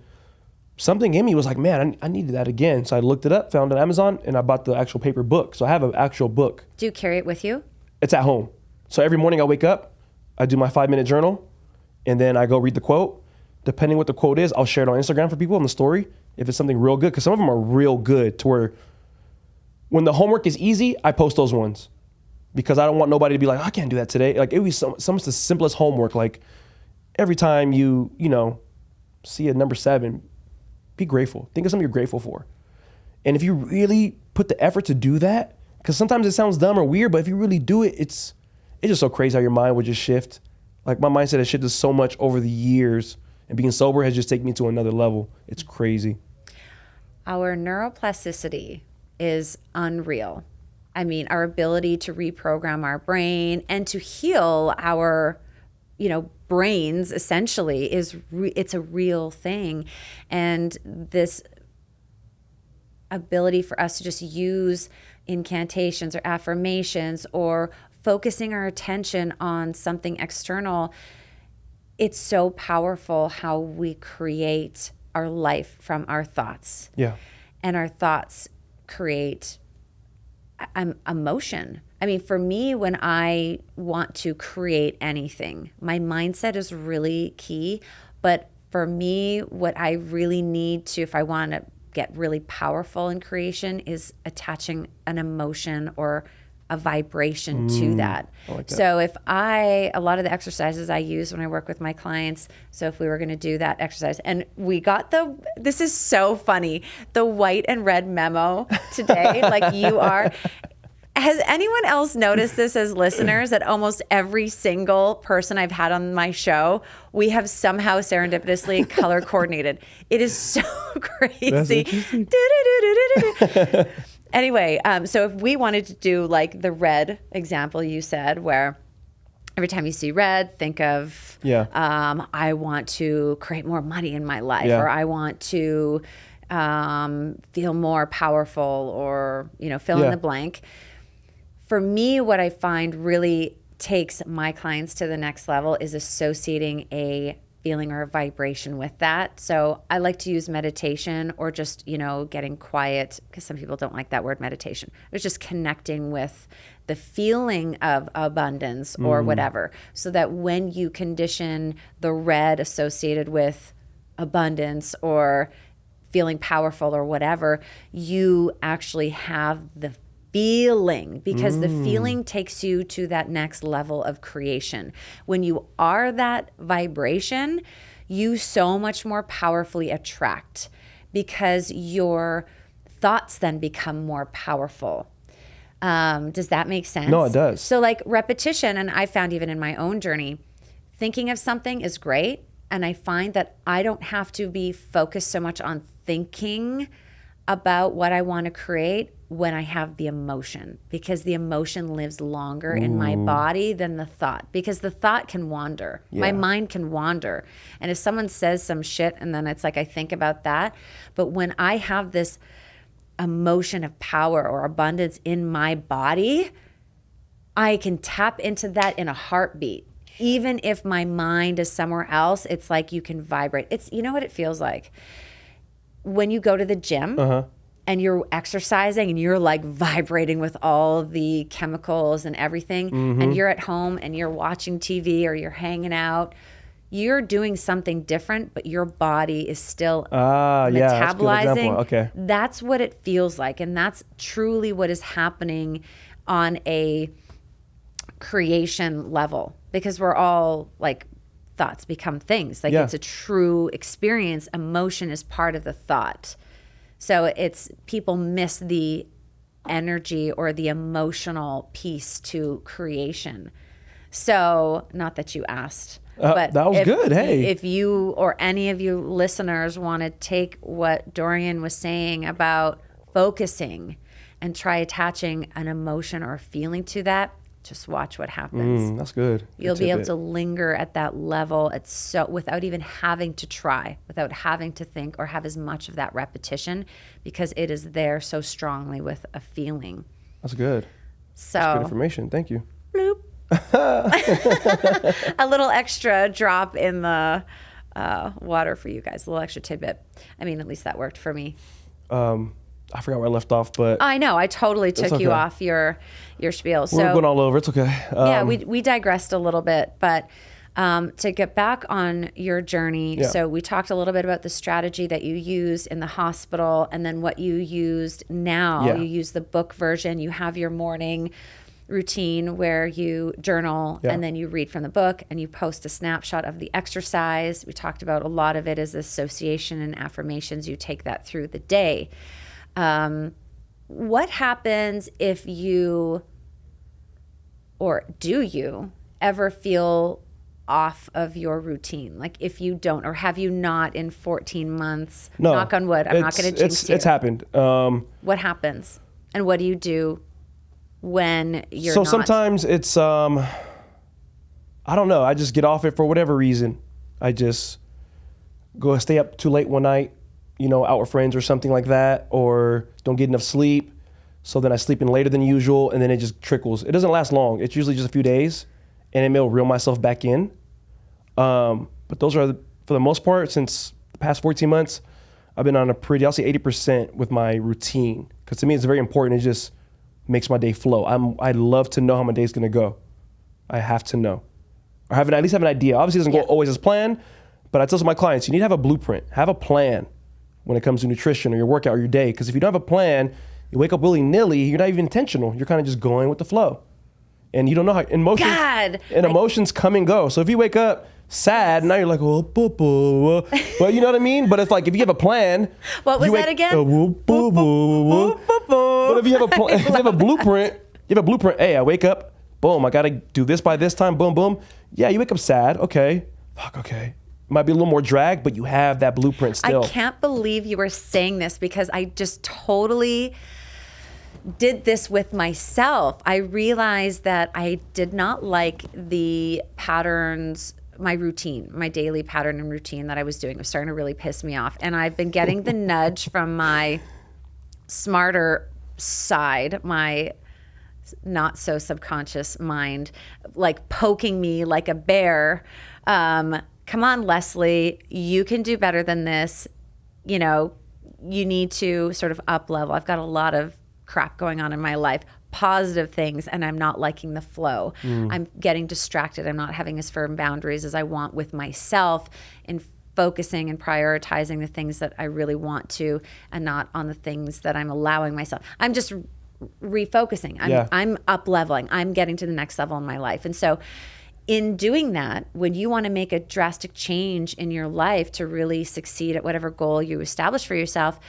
B: something in me was like, man, I needed that again. So I looked it up, found it on Amazon, and I bought the actual paper book. So I have an actual book.
A: Do you carry it with you?
B: It's at home. So every morning I wake up, I do my 5-minute journal, and then I go read the quote. Depending what the quote is, I'll share it on Instagram for people in the story if it's something real good, because some of them are real good to where when the homework is easy, I post those ones because I don't want nobody to be like, I can't do that today. Like it would be some of the simplest homework. Like every time you see a number 7, be grateful. Think of something you're grateful for. And if you really put the effort to do that, because sometimes it sounds dumb or weird, but if you really do it, it's just so crazy how your mind would just shift. Like my mindset has shifted so much over the years, and being sober has just taken me to another level. It's crazy.
A: Our neuroplasticity is unreal. I mean, our ability to reprogram our brain and to heal our, brains essentially it's a real thing. And this ability for us to just use incantations or affirmations or focusing our attention on something external, it's so powerful how we create our life from our thoughts.
B: Yeah.
A: And our thoughts create emotion. I mean, for me, when I want to create anything, my mindset is really key. But for me, what I really need to, if I want to get really powerful in creation, is attaching an emotion or a vibration to that.
B: I like that.
A: So if a lot of the exercises I use when I work with my clients, so if we were going to do that exercise, and we got this is so funny, the white and red memo today, like you are. Has anyone else noticed this as listeners, that almost every single person I've had on my show, we have somehow serendipitously color coordinated? It is so crazy. Anyway, so if we wanted to do like the red example you said, where every time you see red, think of, I want to create more money in my life, or I want to feel more powerful, or, fill in the blank. For me, what I find really takes my clients to the next level is associating a feeling or a vibration with that. So I like to use meditation, or just, getting quiet, because some people don't like that word meditation. It's just connecting with the feeling of abundance or whatever, so that when you condition the red associated with abundance or feeling powerful or whatever, you actually have the feeling, because the feeling takes you to that next level of creation. When you are that vibration, you so much more powerfully attract, because your thoughts then become more powerful. Does that make sense?
B: No, it does.
A: So like repetition, and I found even in my own journey, thinking of something is great. And I find that I don't have to be focused so much on thinking about what I want to create when I have the emotion, because the emotion lives longer in my body than the thought, because the thought can wander. My mind can wander. And if someone says some shit and then it's like I think about that, but when I have this emotion of power or abundance in my body, I can tap into that in a heartbeat. Even if my mind is somewhere else, it's like you can vibrate. It's, you know what it feels like? When you go to the gym, and you're exercising and you're like vibrating with all the chemicals and everything, and you're at home and you're watching TV or you're hanging out, you're doing something different, but your body is still metabolizing.
B: Okay.
A: That's what it feels like. And that's truly what is happening on a creation level, because we're all like, thoughts become things. Like it's a true experience. Emotion is part of the thought. So it's, people miss the energy or the emotional piece to creation. So, not that you asked, but
B: that was good. Hey,
A: if you or any of you listeners want to take what Dorian was saying about focusing and try attaching an emotion or a feeling to that, just watch what happens.
B: That's good.
A: You'll be able to linger at that level. It's so, without even having to try, without having to think or have as much of that repetition, because it is there so strongly with a feeling.
B: That's good.
A: So
B: that's good information. Thank you.
A: Bloop. A little extra drop in the water for you guys. A little extra tidbit. I mean, at least that worked for me.
B: I forgot where I left off, but
A: I know I totally took you off your spiel. So
B: we're going all over. It's okay.
A: Yeah, we digressed a little bit, but to get back on your journey, so we talked a little bit about the strategy that you used in the hospital, and then what you used now. You use the book version. You have your morning routine where you journal and then you read from the book and you post a snapshot of the exercise. We talked about a lot of it is association and affirmations. You take that through the day. What happens if you, or do you ever feel off of your routine? Like if you don't, or have you not in 14 months? No, knock on wood, I'm not going to jinx you.
B: It's happened.
A: What happens? And what do you do when you're
B: so
A: not?
B: Sometimes it's, I don't know. I just get off it for whatever reason. I just go stay up too late one night, out with friends or something like that, or don't get enough sleep. So then I sleep in later than usual, and then it just trickles. It doesn't last long. It's usually just a few days, and then I'll reel myself back in. But those are, for the most part, since the past 14 months, I've been on I'll say 80% with my routine. Because to me, it's very important. It just makes my day flow. I love to know how my day's going to go. I have to know. Or at least have an idea. Obviously, it doesn't go always as planned, but I tell my clients, you need to have a blueprint. Have a plan when it comes to nutrition or your workout or your day. Because if you don't have a plan, you wake up willy-nilly, you're not even intentional. You're kind of just going with the flow. And you don't know how emotions come and go. So if you wake up sad, now you're like, oh, boo, boo. Well, you know what I mean? But it's like, if you have a plan.
A: What was that again?
B: But if you have a plan, if you have a blueprint, hey, I wake up, boom, I got to do this by this time, boom, boom. Yeah, you wake up sad, okay. Might be a little more drag, but you have that blueprint still.
A: I can't believe you were saying this because I just totally did this with myself. I realized that I did not like the patterns, my routine, my daily pattern and routine that I was doing. It was starting to really piss me off. And I've been getting the nudge from my smarter side, my not so subconscious mind, like poking me like a bear. Come on, Leslie, you can do better than this. You need to sort of up level. I've got a lot of crap going on in my life, positive things, and I'm not liking the flow. I'm getting distracted. I'm not having as firm boundaries as I want with myself in focusing and prioritizing the things that I really want to and not on the things that I'm allowing myself. I'm just refocusing. I'm up leveling. I'm getting to the next level in my life. And so in doing that, when you want to make a drastic change in your life to really succeed at whatever goal you establish for yourself,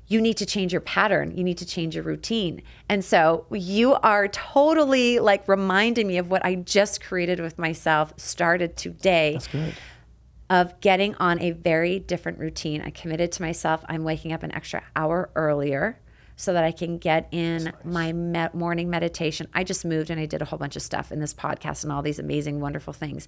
A: you need to change your pattern. You need to change your routine. And so you are totally like reminding me of what I just created with myself, started today.
B: That's good.
A: Of getting on a very different routine. I committed to myself, I'm waking up an extra hour earlier so that I can get in my morning meditation. I just moved and I did a whole bunch of stuff in this podcast and all these amazing, wonderful things.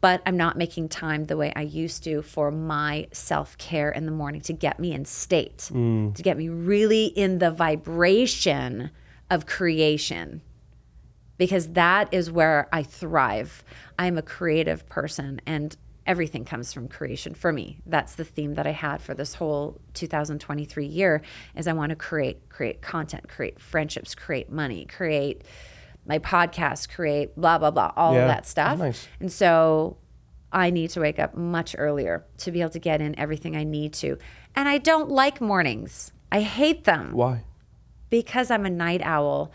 A: But I'm not making time the way I used to for my self-care in the morning to get me in state, to get me really in the vibration of creation. Because that is where I thrive. I'm a creative person and everything comes from creation for me. That's the theme that I had for this whole 2023 year is I want to create content, create friendships, create money, create my podcast, create blah, blah, blah, all of that stuff.
B: Nice.
A: And so I need to wake up much earlier to be able to get in everything I need to. And I don't like mornings. I hate them.
B: Why?
A: Because I'm a night owl.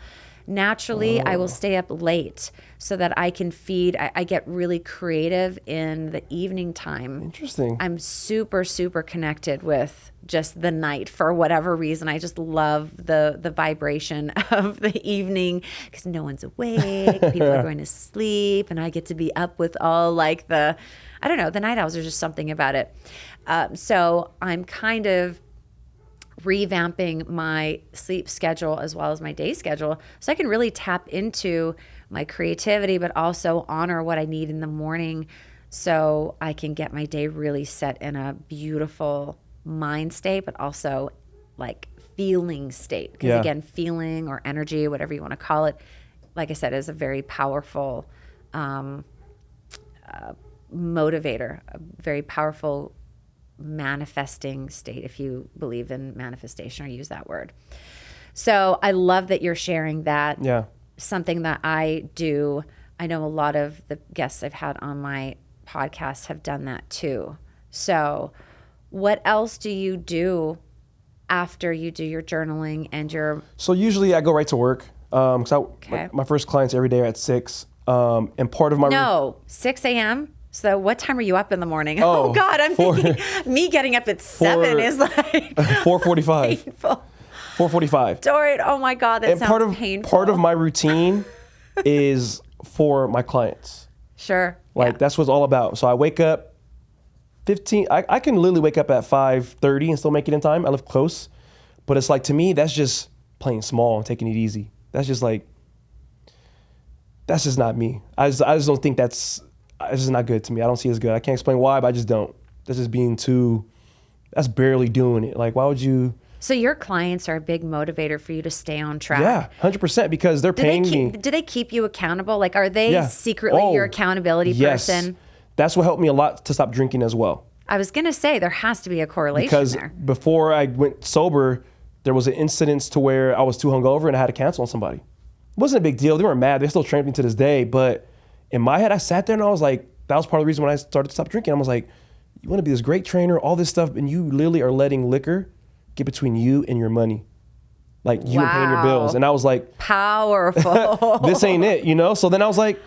A: Naturally, I will stay up late so that I can feed. I get really creative in the evening time.
B: Interesting.
A: I'm super, super connected with just the night for whatever reason. I just love the vibration of the evening because no one's awake. People are going to sleep and I get to be up with all like the night owls. There's just something about it. So I'm kind of revamping my sleep schedule as well as my day schedule so I can really tap into my creativity, but also honor what I need in the morning so I can get my day really set in a beautiful mind state, but also like feeling state. Because again, feeling or energy, whatever you want to call it, like I said, is a very powerful motivator, a very powerful manifesting state, if you believe in manifestation or use that word. So I love that you're sharing that.
B: Yeah.
A: Something that I do. I know a lot of the guests I've had on my podcast have done that too. So what else do you do after you do your journaling and your...
B: So usually I go right to work. My first clients every day are at 6. And part of my...
A: No, 6 a.m.? So what time are you up in the morning? Oh God, I'm thinking me getting up at 7 is like
B: 4:45.
A: Painful.
B: 4:45.
A: Dorian, oh my God, that sounds painful.
B: Part of my routine is for my clients.
A: Sure.
B: Like that's what it's all about. So I wake up 15. I can literally wake up at 5:30 and still make it in time. I live close, but it's like to me that's just playing small and taking it easy. That's just not me. I just don't think that's just not good to me. I don't see it as good. I can't explain why, but I just don't. That's just that's barely doing it. Like, why would you?
A: So your clients are a big motivator for you to stay on track.
B: Yeah, 100% because they're paying me.
A: Do they keep you accountable? Like, are they secretly your accountability person?
B: That's what helped me a lot to stop drinking as well.
A: I was going to say there has to be a correlation
B: because
A: there.
B: Before I went sober, there was an incident to where I was too hungover and I had to cancel on somebody. It wasn't a big deal. They weren't mad. They still trained me to this day, but in my head, I sat there and I was like, that was part of the reason when I started to stop drinking. I was like, you want to be this great trainer, all this stuff, and you literally are letting liquor get between you and your money. Like you and paying your bills. And I was like,
A: powerful.
B: This ain't it, you know? So then I was like,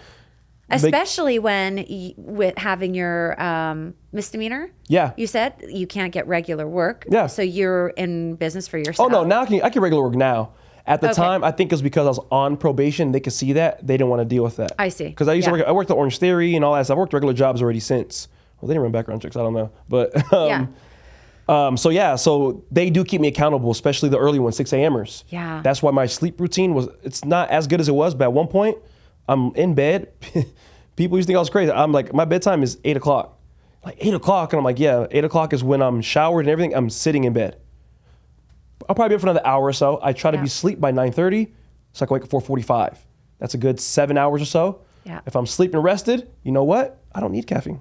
A: especially with having your misdemeanor.
B: Yeah.
A: You said you can't get regular work.
B: Yeah.
A: So you're in business for yourself.
B: Oh no, now I can regular work now. At the time, I think it was because I was on probation. They could see that. They didn't want to deal with that.
A: I see.
B: Because I used to work. I worked at Orange Theory and all that stuff. I worked regular jobs already since. Well, they didn't run background checks. I don't know. But so they do keep me accountable, especially the early ones, 6 a.m.ers.
A: Yeah.
B: That's why my sleep routine it's not as good as it was. But at one point, I'm in bed. People used to think I was crazy. I'm like, my bedtime is 8 o'clock. Like 8 o'clock. And I'm like, yeah, 8 o'clock is when I'm showered and everything. I'm sitting in bed. I'll probably be up for another hour or so. I try to be asleep by 9:30, so I can wake up 4:45. That's a good 7 hours or so.
A: Yeah.
B: If I'm sleeping rested, you know what? I don't need caffeine.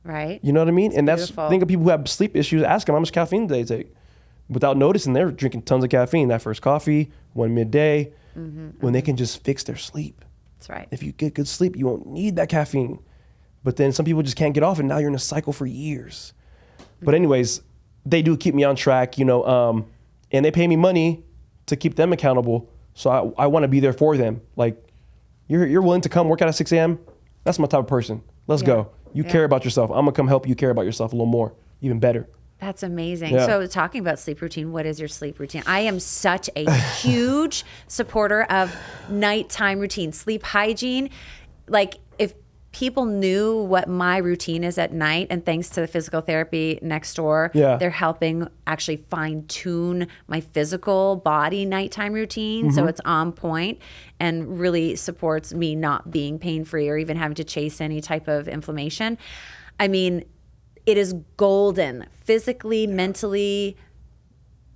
A: Right.
B: You know what I mean? And
A: beautiful.
B: Think of people who have sleep issues, ask them how much caffeine do they take. Without noticing, they're drinking tons of caffeine. That first coffee, one midday, when they can just fix their sleep.
A: That's right.
B: If you get good sleep, you won't need that caffeine. But then some people just can't get off, and now you're in a cycle for years. But anyways, they do keep me on track, you know, and they pay me money to keep them accountable. So I want to be there for them. Like, you're willing to come work out at 6 a.m.? That's my type of person. Let's go. You care about yourself. I'm going to come help you care about yourself a little more, even better.
A: That's amazing.
B: Yeah.
A: So talking about sleep routine, what is your sleep routine? I am such a huge supporter of nighttime routine, sleep hygiene. Like if people knew what my routine is at night, and thanks to the physical therapy next door, they're helping actually fine tune my physical body nighttime routine. So it's on point and really supports me not being pain-free or even having to chase any type of inflammation. I mean, it is golden, physically, mentally,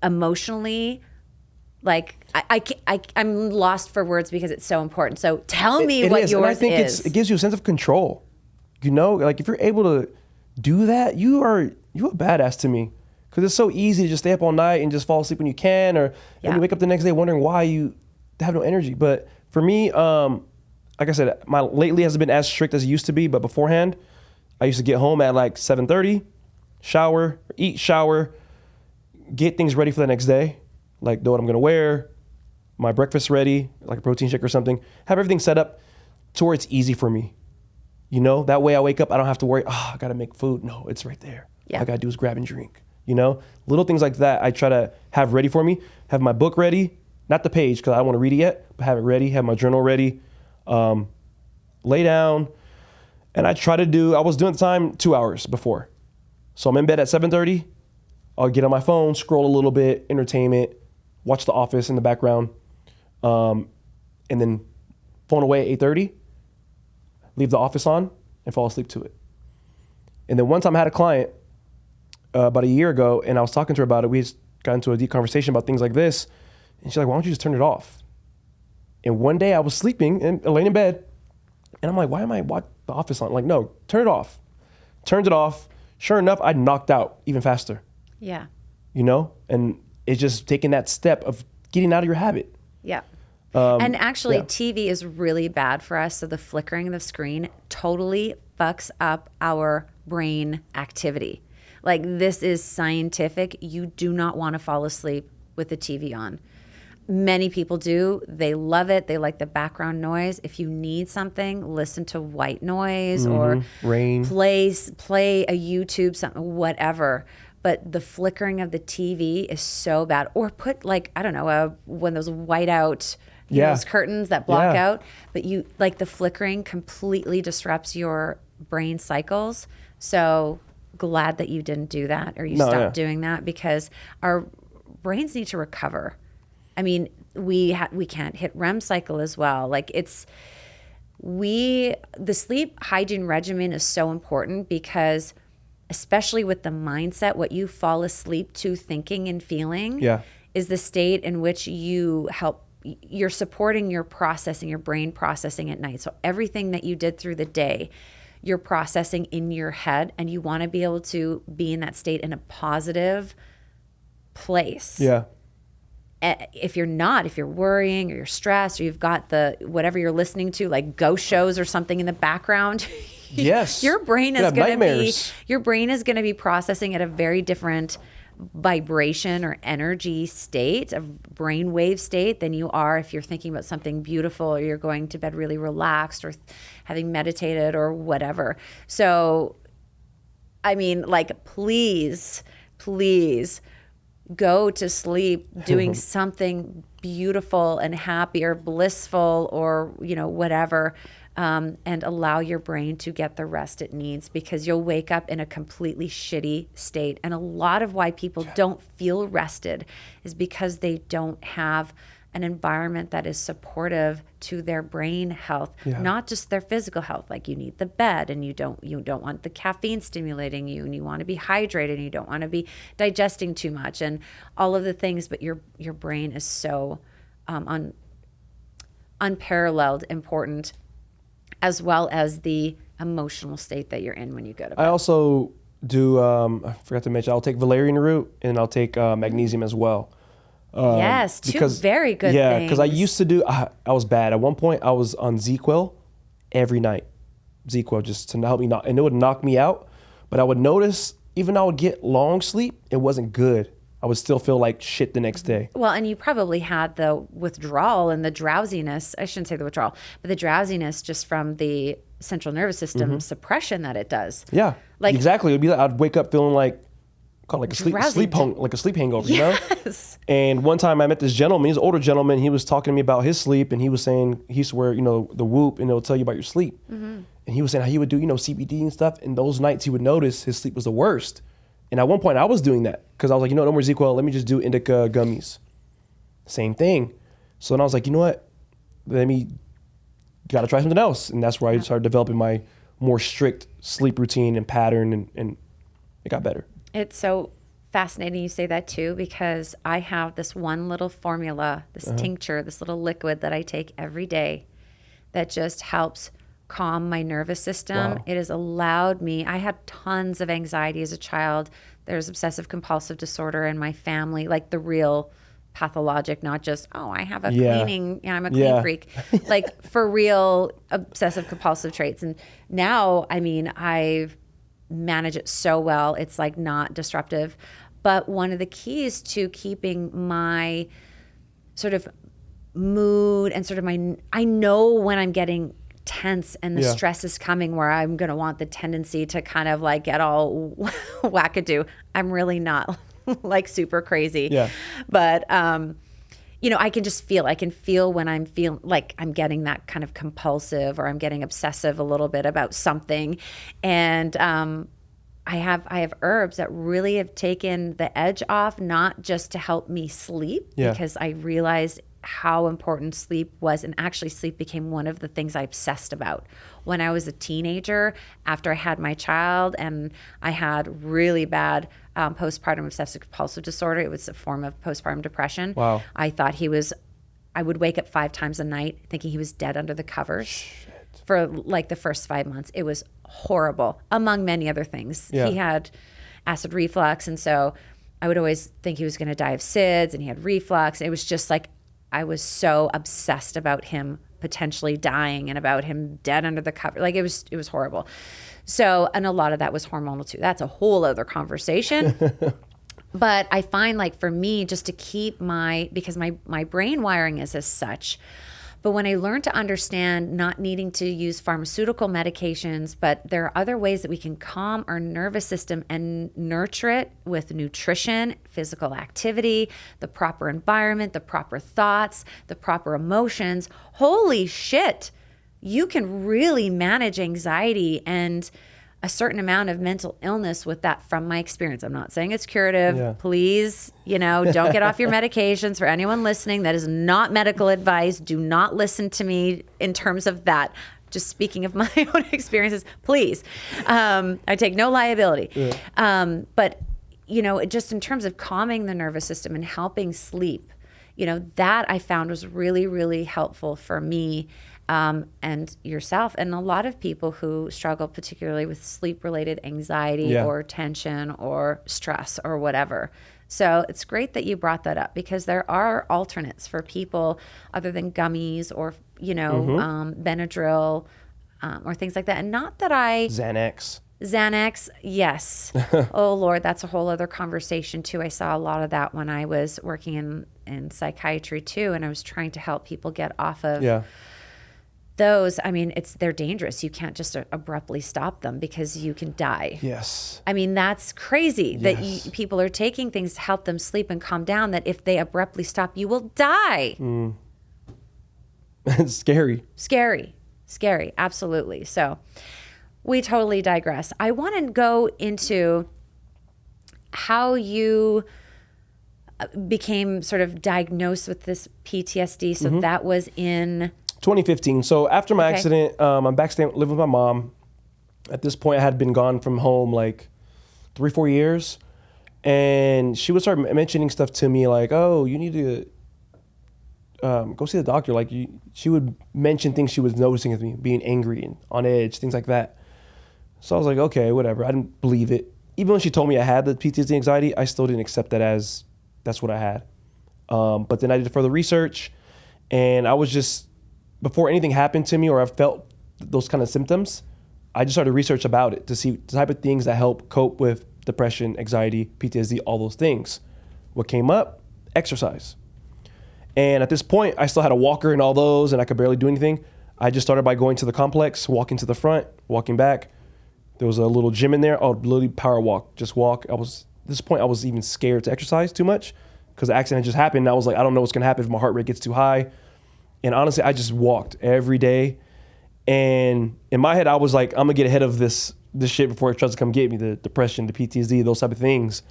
A: emotionally. Like I'm lost for words because it's so important. So tell me what yours is. And I think
B: it gives you a sense of control. You know, like if you're able to do that, you're a badass to me. Because it's so easy to just stay up all night and just fall asleep when you can, or and you wake up the next day wondering why you have no energy. But for me, like I said, my lately hasn't been as strict as it used to be. But beforehand, I used to get home at like 7:30, eat, shower, get things ready for the next day. Like know what I'm gonna wear, my breakfast ready, like a protein shake or something. Have everything set up to where it's easy for me. You know, that way I wake up, I don't have to worry, I gotta make food. No, it's right there. All I gotta do is grab and drink. You know, little things like that I try to have ready for me. Have my book ready, not the page because I don't want to read it yet, but have it ready, have my journal ready, lay down. And I was doing the time 2 hours before. So I'm in bed at 7:30. I'll get on my phone, scroll a little bit, entertainment, watch The Office in the background, and then phone away at 8:30, leave The Office on, and fall asleep to it. And then one time I had a client about a year ago, and I was talking to her about it. We just got into a deep conversation about things like this, and she's like, why don't you just turn it off? And one day I was sleeping and laying in bed, and I'm like, why am I watching The Office on? I'm like, no, turn it off. Turned it off. Sure enough, I knocked out even faster.
A: Yeah.
B: You know? And it's just taking that step of getting out of your habit.
A: Yeah. And actually, TV is really bad for us. So the flickering of the screen totally fucks up our brain activity. Like, this is scientific. You do not want to fall asleep with the TV on. Many people do. They love it. They like the background noise. If you need something, listen to white noise or
B: rain.
A: Play a YouTube, something, whatever. But the flickering of the TV is so bad. Or put like, I don't know, one of those white out those curtains that block out. But you like the flickering completely disrupts your brain cycles. So glad that you didn't do that or you stopped doing that, because our brains need to recover. I mean, we can't hit REM cycle as well. Like the sleep hygiene regimen is so important, because especially with the mindset, what you fall asleep to thinking and feeling is the state in which you're supporting your processing, your brain processing at night. So everything that you did through the day, you're processing in your head, and you want to be able to be in that state in a positive place.
B: Yeah.
A: If you're worrying or you're stressed, or you've got whatever you're listening to, like ghost shows or something in the background,
B: yes,
A: your brain is going to be processing at a very different vibration or energy state, a brainwave state, than you are if you're thinking about something beautiful, or you're going to bed really relaxed, or having meditated or whatever. So, I mean, like, please go to sleep doing something beautiful and happy or blissful or, whatever, and allow your brain to get the rest it needs, because you'll wake up in a completely shitty state. And a lot of why people don't feel rested is because they don't have an environment that is supportive to their brain health, not just their physical health. Like, you need the bed, and you don't want the caffeine stimulating you, and you want to be hydrated, and you don't want to be digesting too much, and all of the things. But your brain is so unparalleled important, as well as the emotional state that you're in when you go to bed.
B: I also do, I forgot to mention, I'll take valerian root, and I'll take magnesium as well.
A: Yes, two very good things.
B: Yeah, because I used to do, I was bad. At one point, I was on ZQL every night. ZQL, just to help me and it would knock me out. But I would notice, even though I would get long sleep, it wasn't good. I would still feel like shit the next day.
A: Well, and you probably had the withdrawal and the drowsiness. I shouldn't say the withdrawal, but the drowsiness just from the central nervous system suppression that it does.
B: Yeah, like, exactly. It would be like, I'd wake up feeling like a sleep hangover, you know? And one time I met this gentleman, he's an older gentleman, he was talking to me about his sleep, and he was saying he used to wear, the Whoop, and it'll tell you about your sleep. And he was saying how he would do, CBD and stuff, and those nights he would notice his sleep was the worst. And at one point I was doing that, because I was like, no more ZQL, let me just do indica gummies. Same thing. So then I was like, you know what? Gotta try something else. And that's where I started developing my more strict sleep routine and pattern, and it got better.
A: It's so fascinating you say that too, because I have this one little formula, this tincture, this little liquid that I take every day that just helps calm my nervous system. Wow. It has allowed me, I had tons of anxiety as a child. There's obsessive compulsive disorder in my family, like the real pathologic, not just, I have a cleaning, I'm a clean freak, like for real obsessive compulsive traits. And now, I've manage it so well. It's like not disruptive. But one of the keys to keeping my sort of mood and sort of I know when I'm getting tense and the stress is coming, where I'm going to want the tendency to kind of like get all wackadoo. I'm really not like super crazy. Yeah. But, I can just feel, when I'm feeling like I'm getting that kind of compulsive, or I'm getting obsessive a little bit about something. And I have herbs that really have taken the edge off, not just to help me sleep, because I realized how important sleep was. And actually sleep became one of the things I obsessed about when I was a teenager, after I had my child, and I had really bad postpartum obsessive compulsive disorder. It was a form of postpartum depression. Wow. I thought I would wake up 5 times a night thinking he was dead under the covers for like the first 5 months. It was horrible, among many other things. He had acid reflux, and so I would always think he was going to die of SIDS, and he had reflux. It was just like, I was so obsessed about him potentially dying and about him dead under the cover. Like, it was horrible. So, and a lot of that was hormonal too. That's a whole other conversation. But I find like for me, just to keep because my brain wiring is as such. But when I learned to understand not needing to use pharmaceutical medications, but there are other ways that we can calm our nervous system and nurture it with nutrition, physical activity, the proper environment, the proper thoughts, the proper emotions. Holy shit, you can really manage anxiety and a certain amount of mental illness with that from my experience. I'm not saying it's curative.
B: Yeah.
A: Please, don't get off your medications. For anyone listening, that is not medical advice. Do not listen to me in terms of that. Just speaking of my own experiences, please. I take no liability. Yeah. But, just in terms of calming the nervous system and helping sleep, that I found was really, really helpful for me. And yourself, and a lot of people who struggle particularly with sleep-related anxiety or tension or stress or whatever. So it's great that you brought that up, because there are alternates for people other than gummies or, Benadryl or things like that. And not that
B: Xanax,
A: yes. Oh, Lord, that's a whole other conversation, too. I saw a lot of that when I was working in psychiatry, too, and I was trying to help people get off of those. I mean, they're dangerous. You can't just abruptly stop them because you can die.
B: Yes.
A: I mean, that's crazy that people are taking things to help them sleep and calm down, that if they abruptly stop, you will die.
B: It's scary.
A: Scary. Absolutely. So we totally digress. I want to go into how you became sort of diagnosed with this PTSD. So that was in
B: 2015. So after my accident, I'm back living with my mom. At this point, I had been gone from home like 3-4 years. And she would start mentioning stuff to me like, oh, you need to go see the doctor. Like she would mention things she was noticing with me, being angry and on edge, things like that. So I was like, okay, whatever. I didn't believe it. Even when she told me I had the PTSD anxiety, I still didn't accept that as that's what I had. But then I did further research, and I was just, before anything happened to me or I felt those kind of symptoms, I just started research about it to see the type of things that help cope with depression, anxiety, PTSD, all those things. What came up? Exercise. And at this point, I still had a walker and all those, and I could barely do anything. I just started by going to the complex, walking to the front, walking back. There was a little gym in there. I would literally power walk, just walk. At this point, I was even scared to exercise too much because the accident just happened. And I was like, I don't know what's going to happen if my heart rate gets too high. And honestly, I just walked every day. And in my head, I was like, I'm gonna get ahead of this shit before it tries to come get me, the depression, the PTSD, those type of things.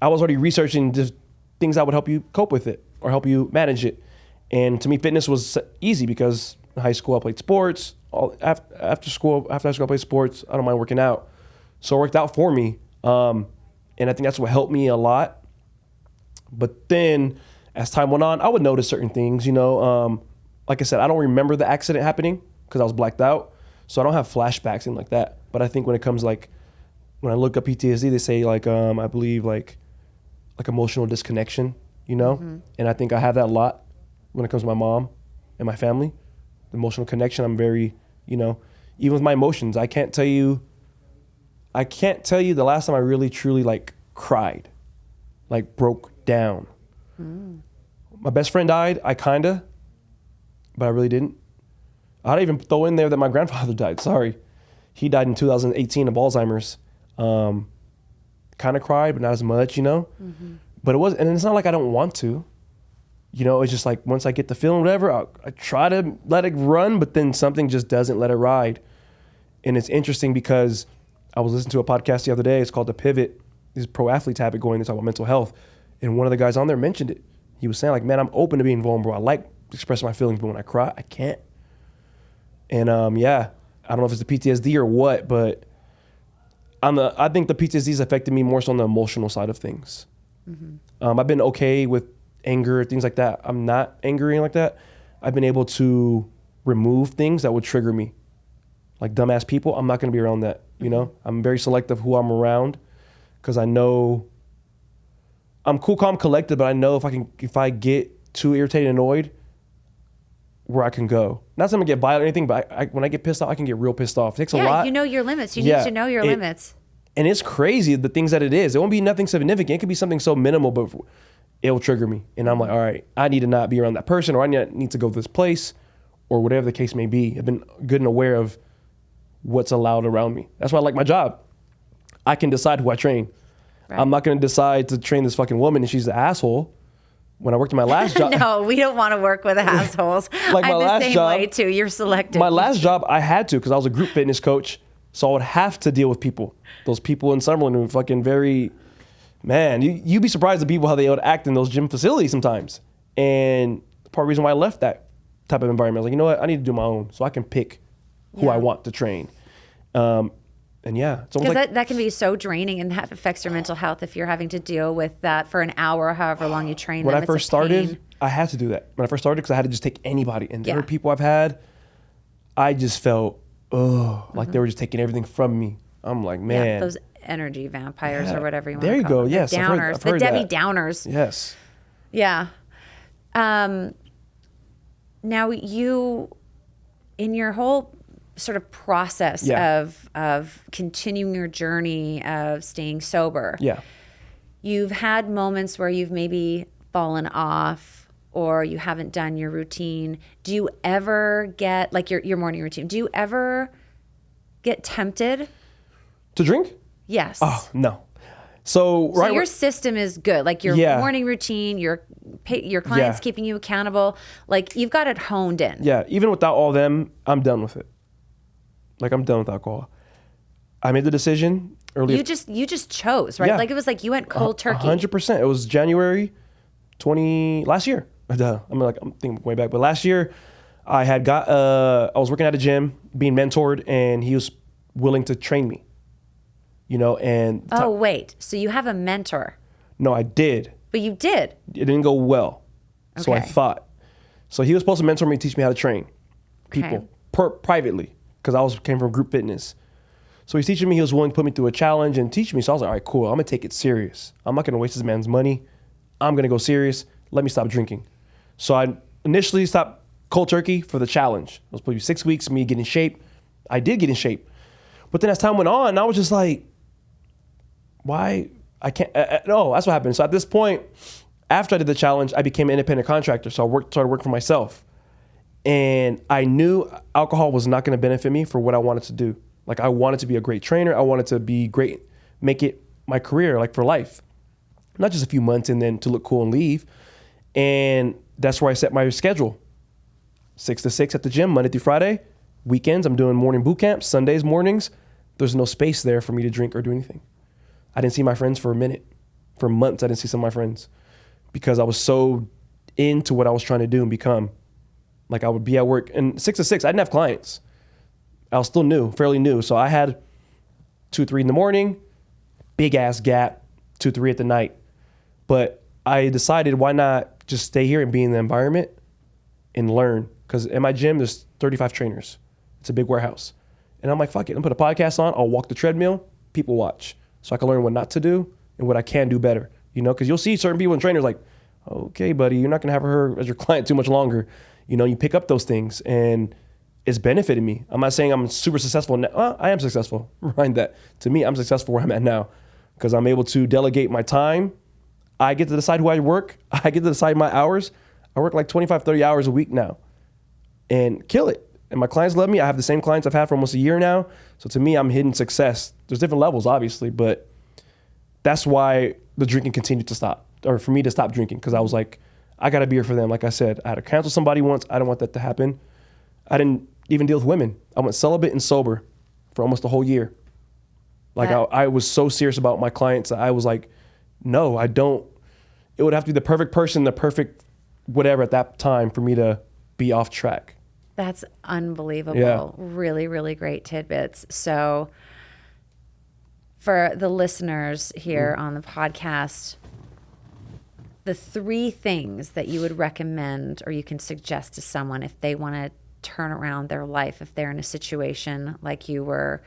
B: I was already researching just things that would help you cope with it or help you manage it. And to me, fitness was easy because in high school, I played sports. After school, I played sports. I don't mind working out. So it worked out for me. And I think that's what helped me a lot. But then as time went on, I would notice certain things, like I said, I don't remember the accident happening because I was blacked out. So I don't have flashbacks and like that. But I think when it comes when I look up PTSD, they say I believe like emotional disconnection, And I think I have that a lot when it comes to my mom and my family. The emotional connection, I'm very, even with my emotions, I can't tell you the last time I really truly cried, broke down. My best friend died, but I really didn't. I'd even throw in there that my grandfather died. Sorry. He died in 2018 of Alzheimer's. Kind of cried, but not as much, But it was, and it's not like I don't want to. It's just like once I get the feeling, whatever, I try to let it run, but then something just doesn't let it ride. And it's interesting because I was listening to a podcast the other day. It's called The Pivot. These pro athletes have it going. They talk about mental health. And one of the guys on there mentioned it. He was saying man, I'm open to being vulnerable. I like expressing my feelings, but when I cry, I can't. And I don't know if it's the PTSD or what, but I think the PTSD has affected me more so on the emotional side of things. I've been okay with anger, things like that. I'm not angry like that. I've been able to remove things that would trigger me. Like dumbass people, I'm not going to be around that, I'm very selective who I'm around because I know I'm cool, calm, collected, but I know if I get too irritated and annoyed, where I can go. Not that I'm going to get violent or anything, but when I get pissed off, I can get real pissed off. It takes a lot.
A: Yeah, you know your limits. You need to know your limits.
B: And it's crazy the things that it is. It won't be nothing significant. It could be something so minimal, but it'll trigger me. And I'm like, all right, I need to not be around that person, or I need to go to this place, or whatever the case may be. I've been good and aware of what's allowed around me. That's why I like my job. I can decide who I train. Right. I'm not going to decide to train this fucking woman and she's an asshole. When I worked in my last job.
A: No, we don't want to work with assholes.
B: Like my
A: I'm
B: last
A: the same
B: job,
A: way too. You're selective.
B: My last job, I had to, because I was a group fitness coach. So I would have to deal with people. Those people in Summerlin who fucking very, man, you'd be surprised at people how they would act in those gym facilities sometimes. And part of the reason why I left that type of environment, I was like, you know what, I need to do my own so I can pick who I want to train. And yeah, it's almost
A: because that can be so draining, and that affects your mental health if you're having to deal with that for an hour, however long you train
B: when
A: them.
B: I first started, I had to do that. When I first started, because I had to just take anybody. And there were people I've had, I just felt, like they were just taking everything from me. I'm like, man.
A: Yeah, those energy vampires or whatever you want to call them.
B: There you go,
A: them.
B: yes.
A: Downers,
B: I've heard
A: the Debbie
B: that.
A: Downers.
B: Yes.
A: Yeah. Now you, in your whole sort of process of continuing your journey of staying sober, you've had moments where you've maybe fallen off or you haven't done your routine. Do you ever get, like your morning routine, do you ever get tempted?
B: To drink?
A: Yes.
B: Oh, no. So
A: your system is good. Like your morning routine, your clients keeping you accountable. Like you've got it honed in.
B: Yeah. Even without all them, I'm done with it. Like I'm done with alcohol. I made the decision earlier.
A: You just chose, right?
B: Yeah.
A: Like it was like you went cold turkey.
B: 100%. It was January last year. I'm thinking way back, but last year I had I was working at a gym being mentored, and he was willing to train me. You know, and
A: wait. So you have a mentor?
B: No, I did.
A: But you did.
B: It didn't go well.
A: Okay.
B: So I thought. So he was supposed to mentor me, teach me how to train people privately, because came from group fitness. So he's teaching me. He was willing to put me through a challenge and teach me. So I was like, all right, cool. I'm gonna take it serious. I'm not gonna waste this man's money. I'm gonna go serious. Let me stop drinking. So I initially stopped cold turkey for the challenge. It was supposed to be 6 weeks, me getting in shape. I did get in shape. But then as time went on, I was just like, why? I can't. No, that's what happened. So at this point, after I did the challenge, I became an independent contractor. So I started working for myself. And I knew alcohol was not going to benefit me for what I wanted to do. Like I wanted to be a great trainer. I wanted to be great, make it my career, like for life. Not just a few months and then to look cool and leave. And that's where I set my schedule. 6 to 6 at the gym, Monday through Friday. Weekends, I'm doing morning boot camps. Sundays mornings, there's no space there for me to drink or do anything. I didn't see my friends for a minute. For months, I didn't see some of my friends because I was so into what I was trying to do and become. Like I would be at work, and 6 to 6, I didn't have clients. I was still fairly new. So I had 2, 3 in the morning, big ass gap, 2, 3 at the night. But I decided, why not just stay here and be in the environment and learn? Because in my gym, there's 35 trainers. It's a big warehouse. And I'm like, fuck it, I'm gonna put a podcast on. I'll walk the treadmill, people watch. So I can learn what not to do and what I can do better. You know, because you'll see certain people and trainers like, okay, buddy, you're not gonna have her as your client too much longer. You know, you pick up those things and it's benefited me. I'm not saying I'm super successful now. Well, I am successful. Mind that. To me, I'm successful where I'm at now because I'm able to delegate my time. I get to decide who I work. I get to decide my hours. I work like 25, 30 hours a week now and kill it. And my clients love me. I have the same clients I've had for almost a year now. So to me, I'm hitting success. There's different levels, obviously, but that's why the drinking continued to stop, or for me to stop drinking, because I was like, I got to be here for them. Like I said, I had to cancel somebody once. I don't want that to happen. I didn't even deal with women. I went celibate and sober for almost a whole year. Like I was so serious about my clients. I was like, no, I don't. It would have to be the perfect person, the perfect whatever at that time for me to be off track.
A: That's unbelievable.
B: Yeah.
A: Really, really great tidbits. So for the listeners here on the podcast, the 3 things that you would recommend or you can suggest to someone if they want to turn around their life, if they're in a situation like you were,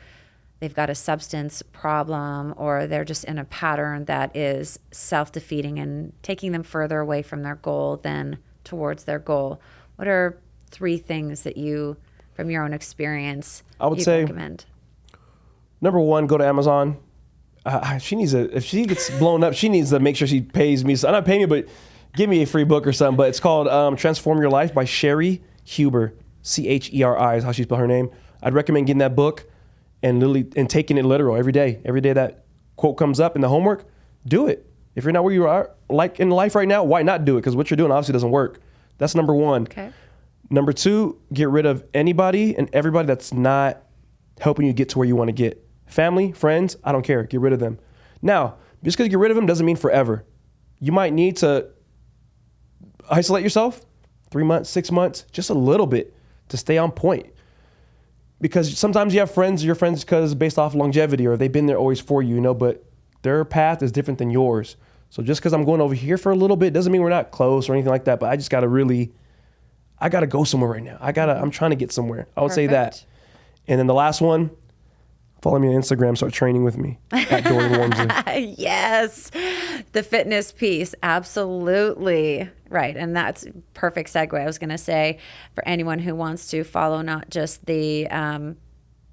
A: they've got a substance problem or they're just in a pattern that is self-defeating and taking them further away from their goal than towards their goal. What are 3 things that you, from your own experience,
B: I would say,
A: recommend?
B: Number 1, go to Amazon, She needs if she gets blown up, she needs to make sure she pays me. So not pay me, but give me a free book or something. But it's called Transform Your Life by Sherry Huber. Cheri is how she spelled her name. I'd recommend getting that book and literally and taking it literal every day. Every day that quote comes up in the homework, do it. If you're not where you are, like in life right now, why not do it? Because what you're doing obviously doesn't work. That's number one.
A: Okay.
B: Number two, get rid of anybody and everybody that's not helping you get to where you want to get. Family, friends, I don't care. Get rid of them. Now, just because you get rid of them doesn't mean forever. You might need to isolate yourself 3 months, 6 months, just a little bit to stay on point. Because sometimes you have friends, your friends because based off longevity or they've been there always for you, but their path is different than yours. So just because I'm going over here for a little bit doesn't mean we're not close or anything like that. But I just got to I got to go somewhere right now. I'm trying to get somewhere. I would say that. And then the last one, follow me on Instagram, start training with me at Dorian Warmsley.
A: Yes. The fitness piece. Absolutely. Right. And that's perfect segue. I was going to say for anyone who wants to follow not just the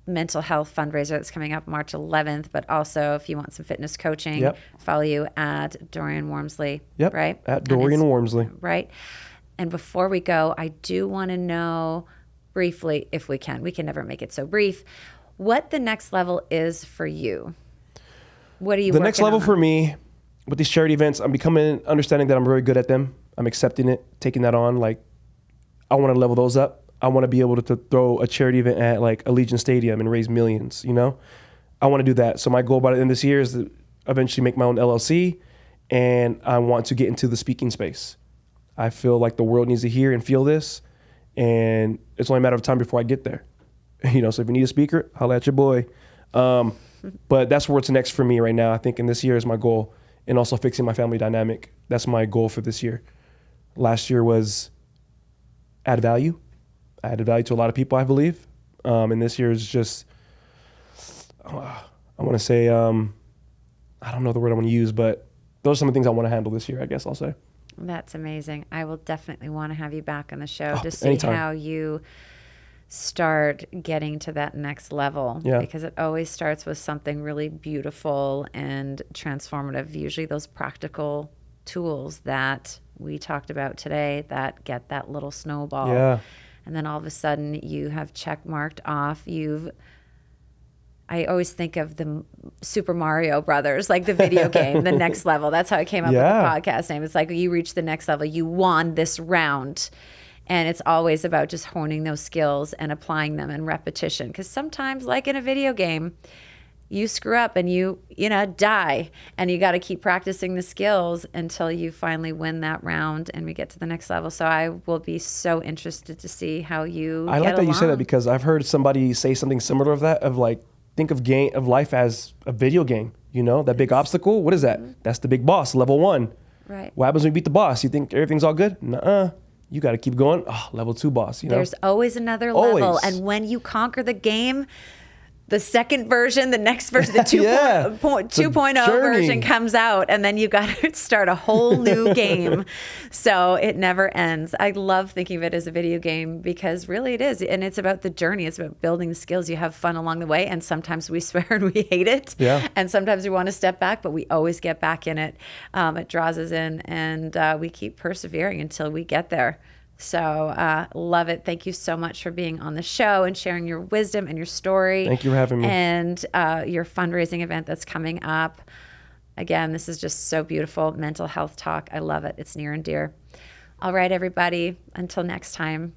A: mental health fundraiser that's coming up March 11th, but also if you want some fitness coaching, follow you at Dorian Warmsley.
B: Yep.
A: Right.
B: At Dorian Warmsley.
A: Right. And before we go, I do want to know briefly, if we can never make it so brief, what the next level is for you. What are you working on? The next level
B: for me with these charity events, I'm understanding that I'm very good at them. I'm accepting it, taking that on. Like, I want to level those up. I want to be able to throw a charity event at like Allegiant Stadium and raise millions, I want to do that. So my goal by the end of this year is to eventually make my own LLC, and I want to get into the speaking space. I feel like the world needs to hear and feel this, and it's only a matter of time before I get there. So if you need a speaker, holla at your boy. But that's where it's next for me right now. I think in this year is my goal, and also fixing my family dynamic. That's my goal for this year. Last year was add value. I added value to a lot of people, I believe. And this year is just, I want to say, I don't know the word I want to use, but those are some of the things I want to handle this year, I guess I'll say.
A: That's amazing. I will definitely want to have you back on the show to see
B: anytime.
A: how you start getting to that next level.
B: Yeah.
A: Because it always starts with something really beautiful and transformative. Usually those practical tools that we talked about today that get that little snowball.
B: Yeah.
A: And then all of a sudden you have check marked off. I always think of the Super Mario Brothers, like the video game, the next level. That's how I came up with the podcast name. It's like you reach the next level. You won this round. And it's always about just honing those skills and applying them in repetition. Because sometimes, like in a video game, you screw up and you die. And you got to keep practicing the skills until you finally win that round and we get to the next level. So I will be so interested to see how you
B: I like that you say that, because I've heard somebody say something similar to that, of like, think of life as a video game. That big obstacle. What is that? Mm-hmm. That's the big boss, level 1.
A: Right.
B: What happens when you beat the boss? You think everything's all good? Nuh-uh. You got to keep going. Level 2 boss.
A: There's always another level. And when you conquer the game, the second version, the next version, the 2.0 version comes out, and then you got to start a whole new game. So it never ends. I love thinking of it as a video game, because really it is. And it's about the journey. It's about building the skills. You have fun along the way. And sometimes we swear and we hate it.
B: Yeah.
A: And sometimes we want to step back, but we always get back in it. It draws us in, and we keep persevering until we get there. So love it. Thank you so much for being on the show and sharing your wisdom and your story.
B: Thank you for having me.
A: And your fundraising event that's coming up. Again, this is just so beautiful. Mental health talk. I love it. It's near and dear. All right, everybody. Until next time.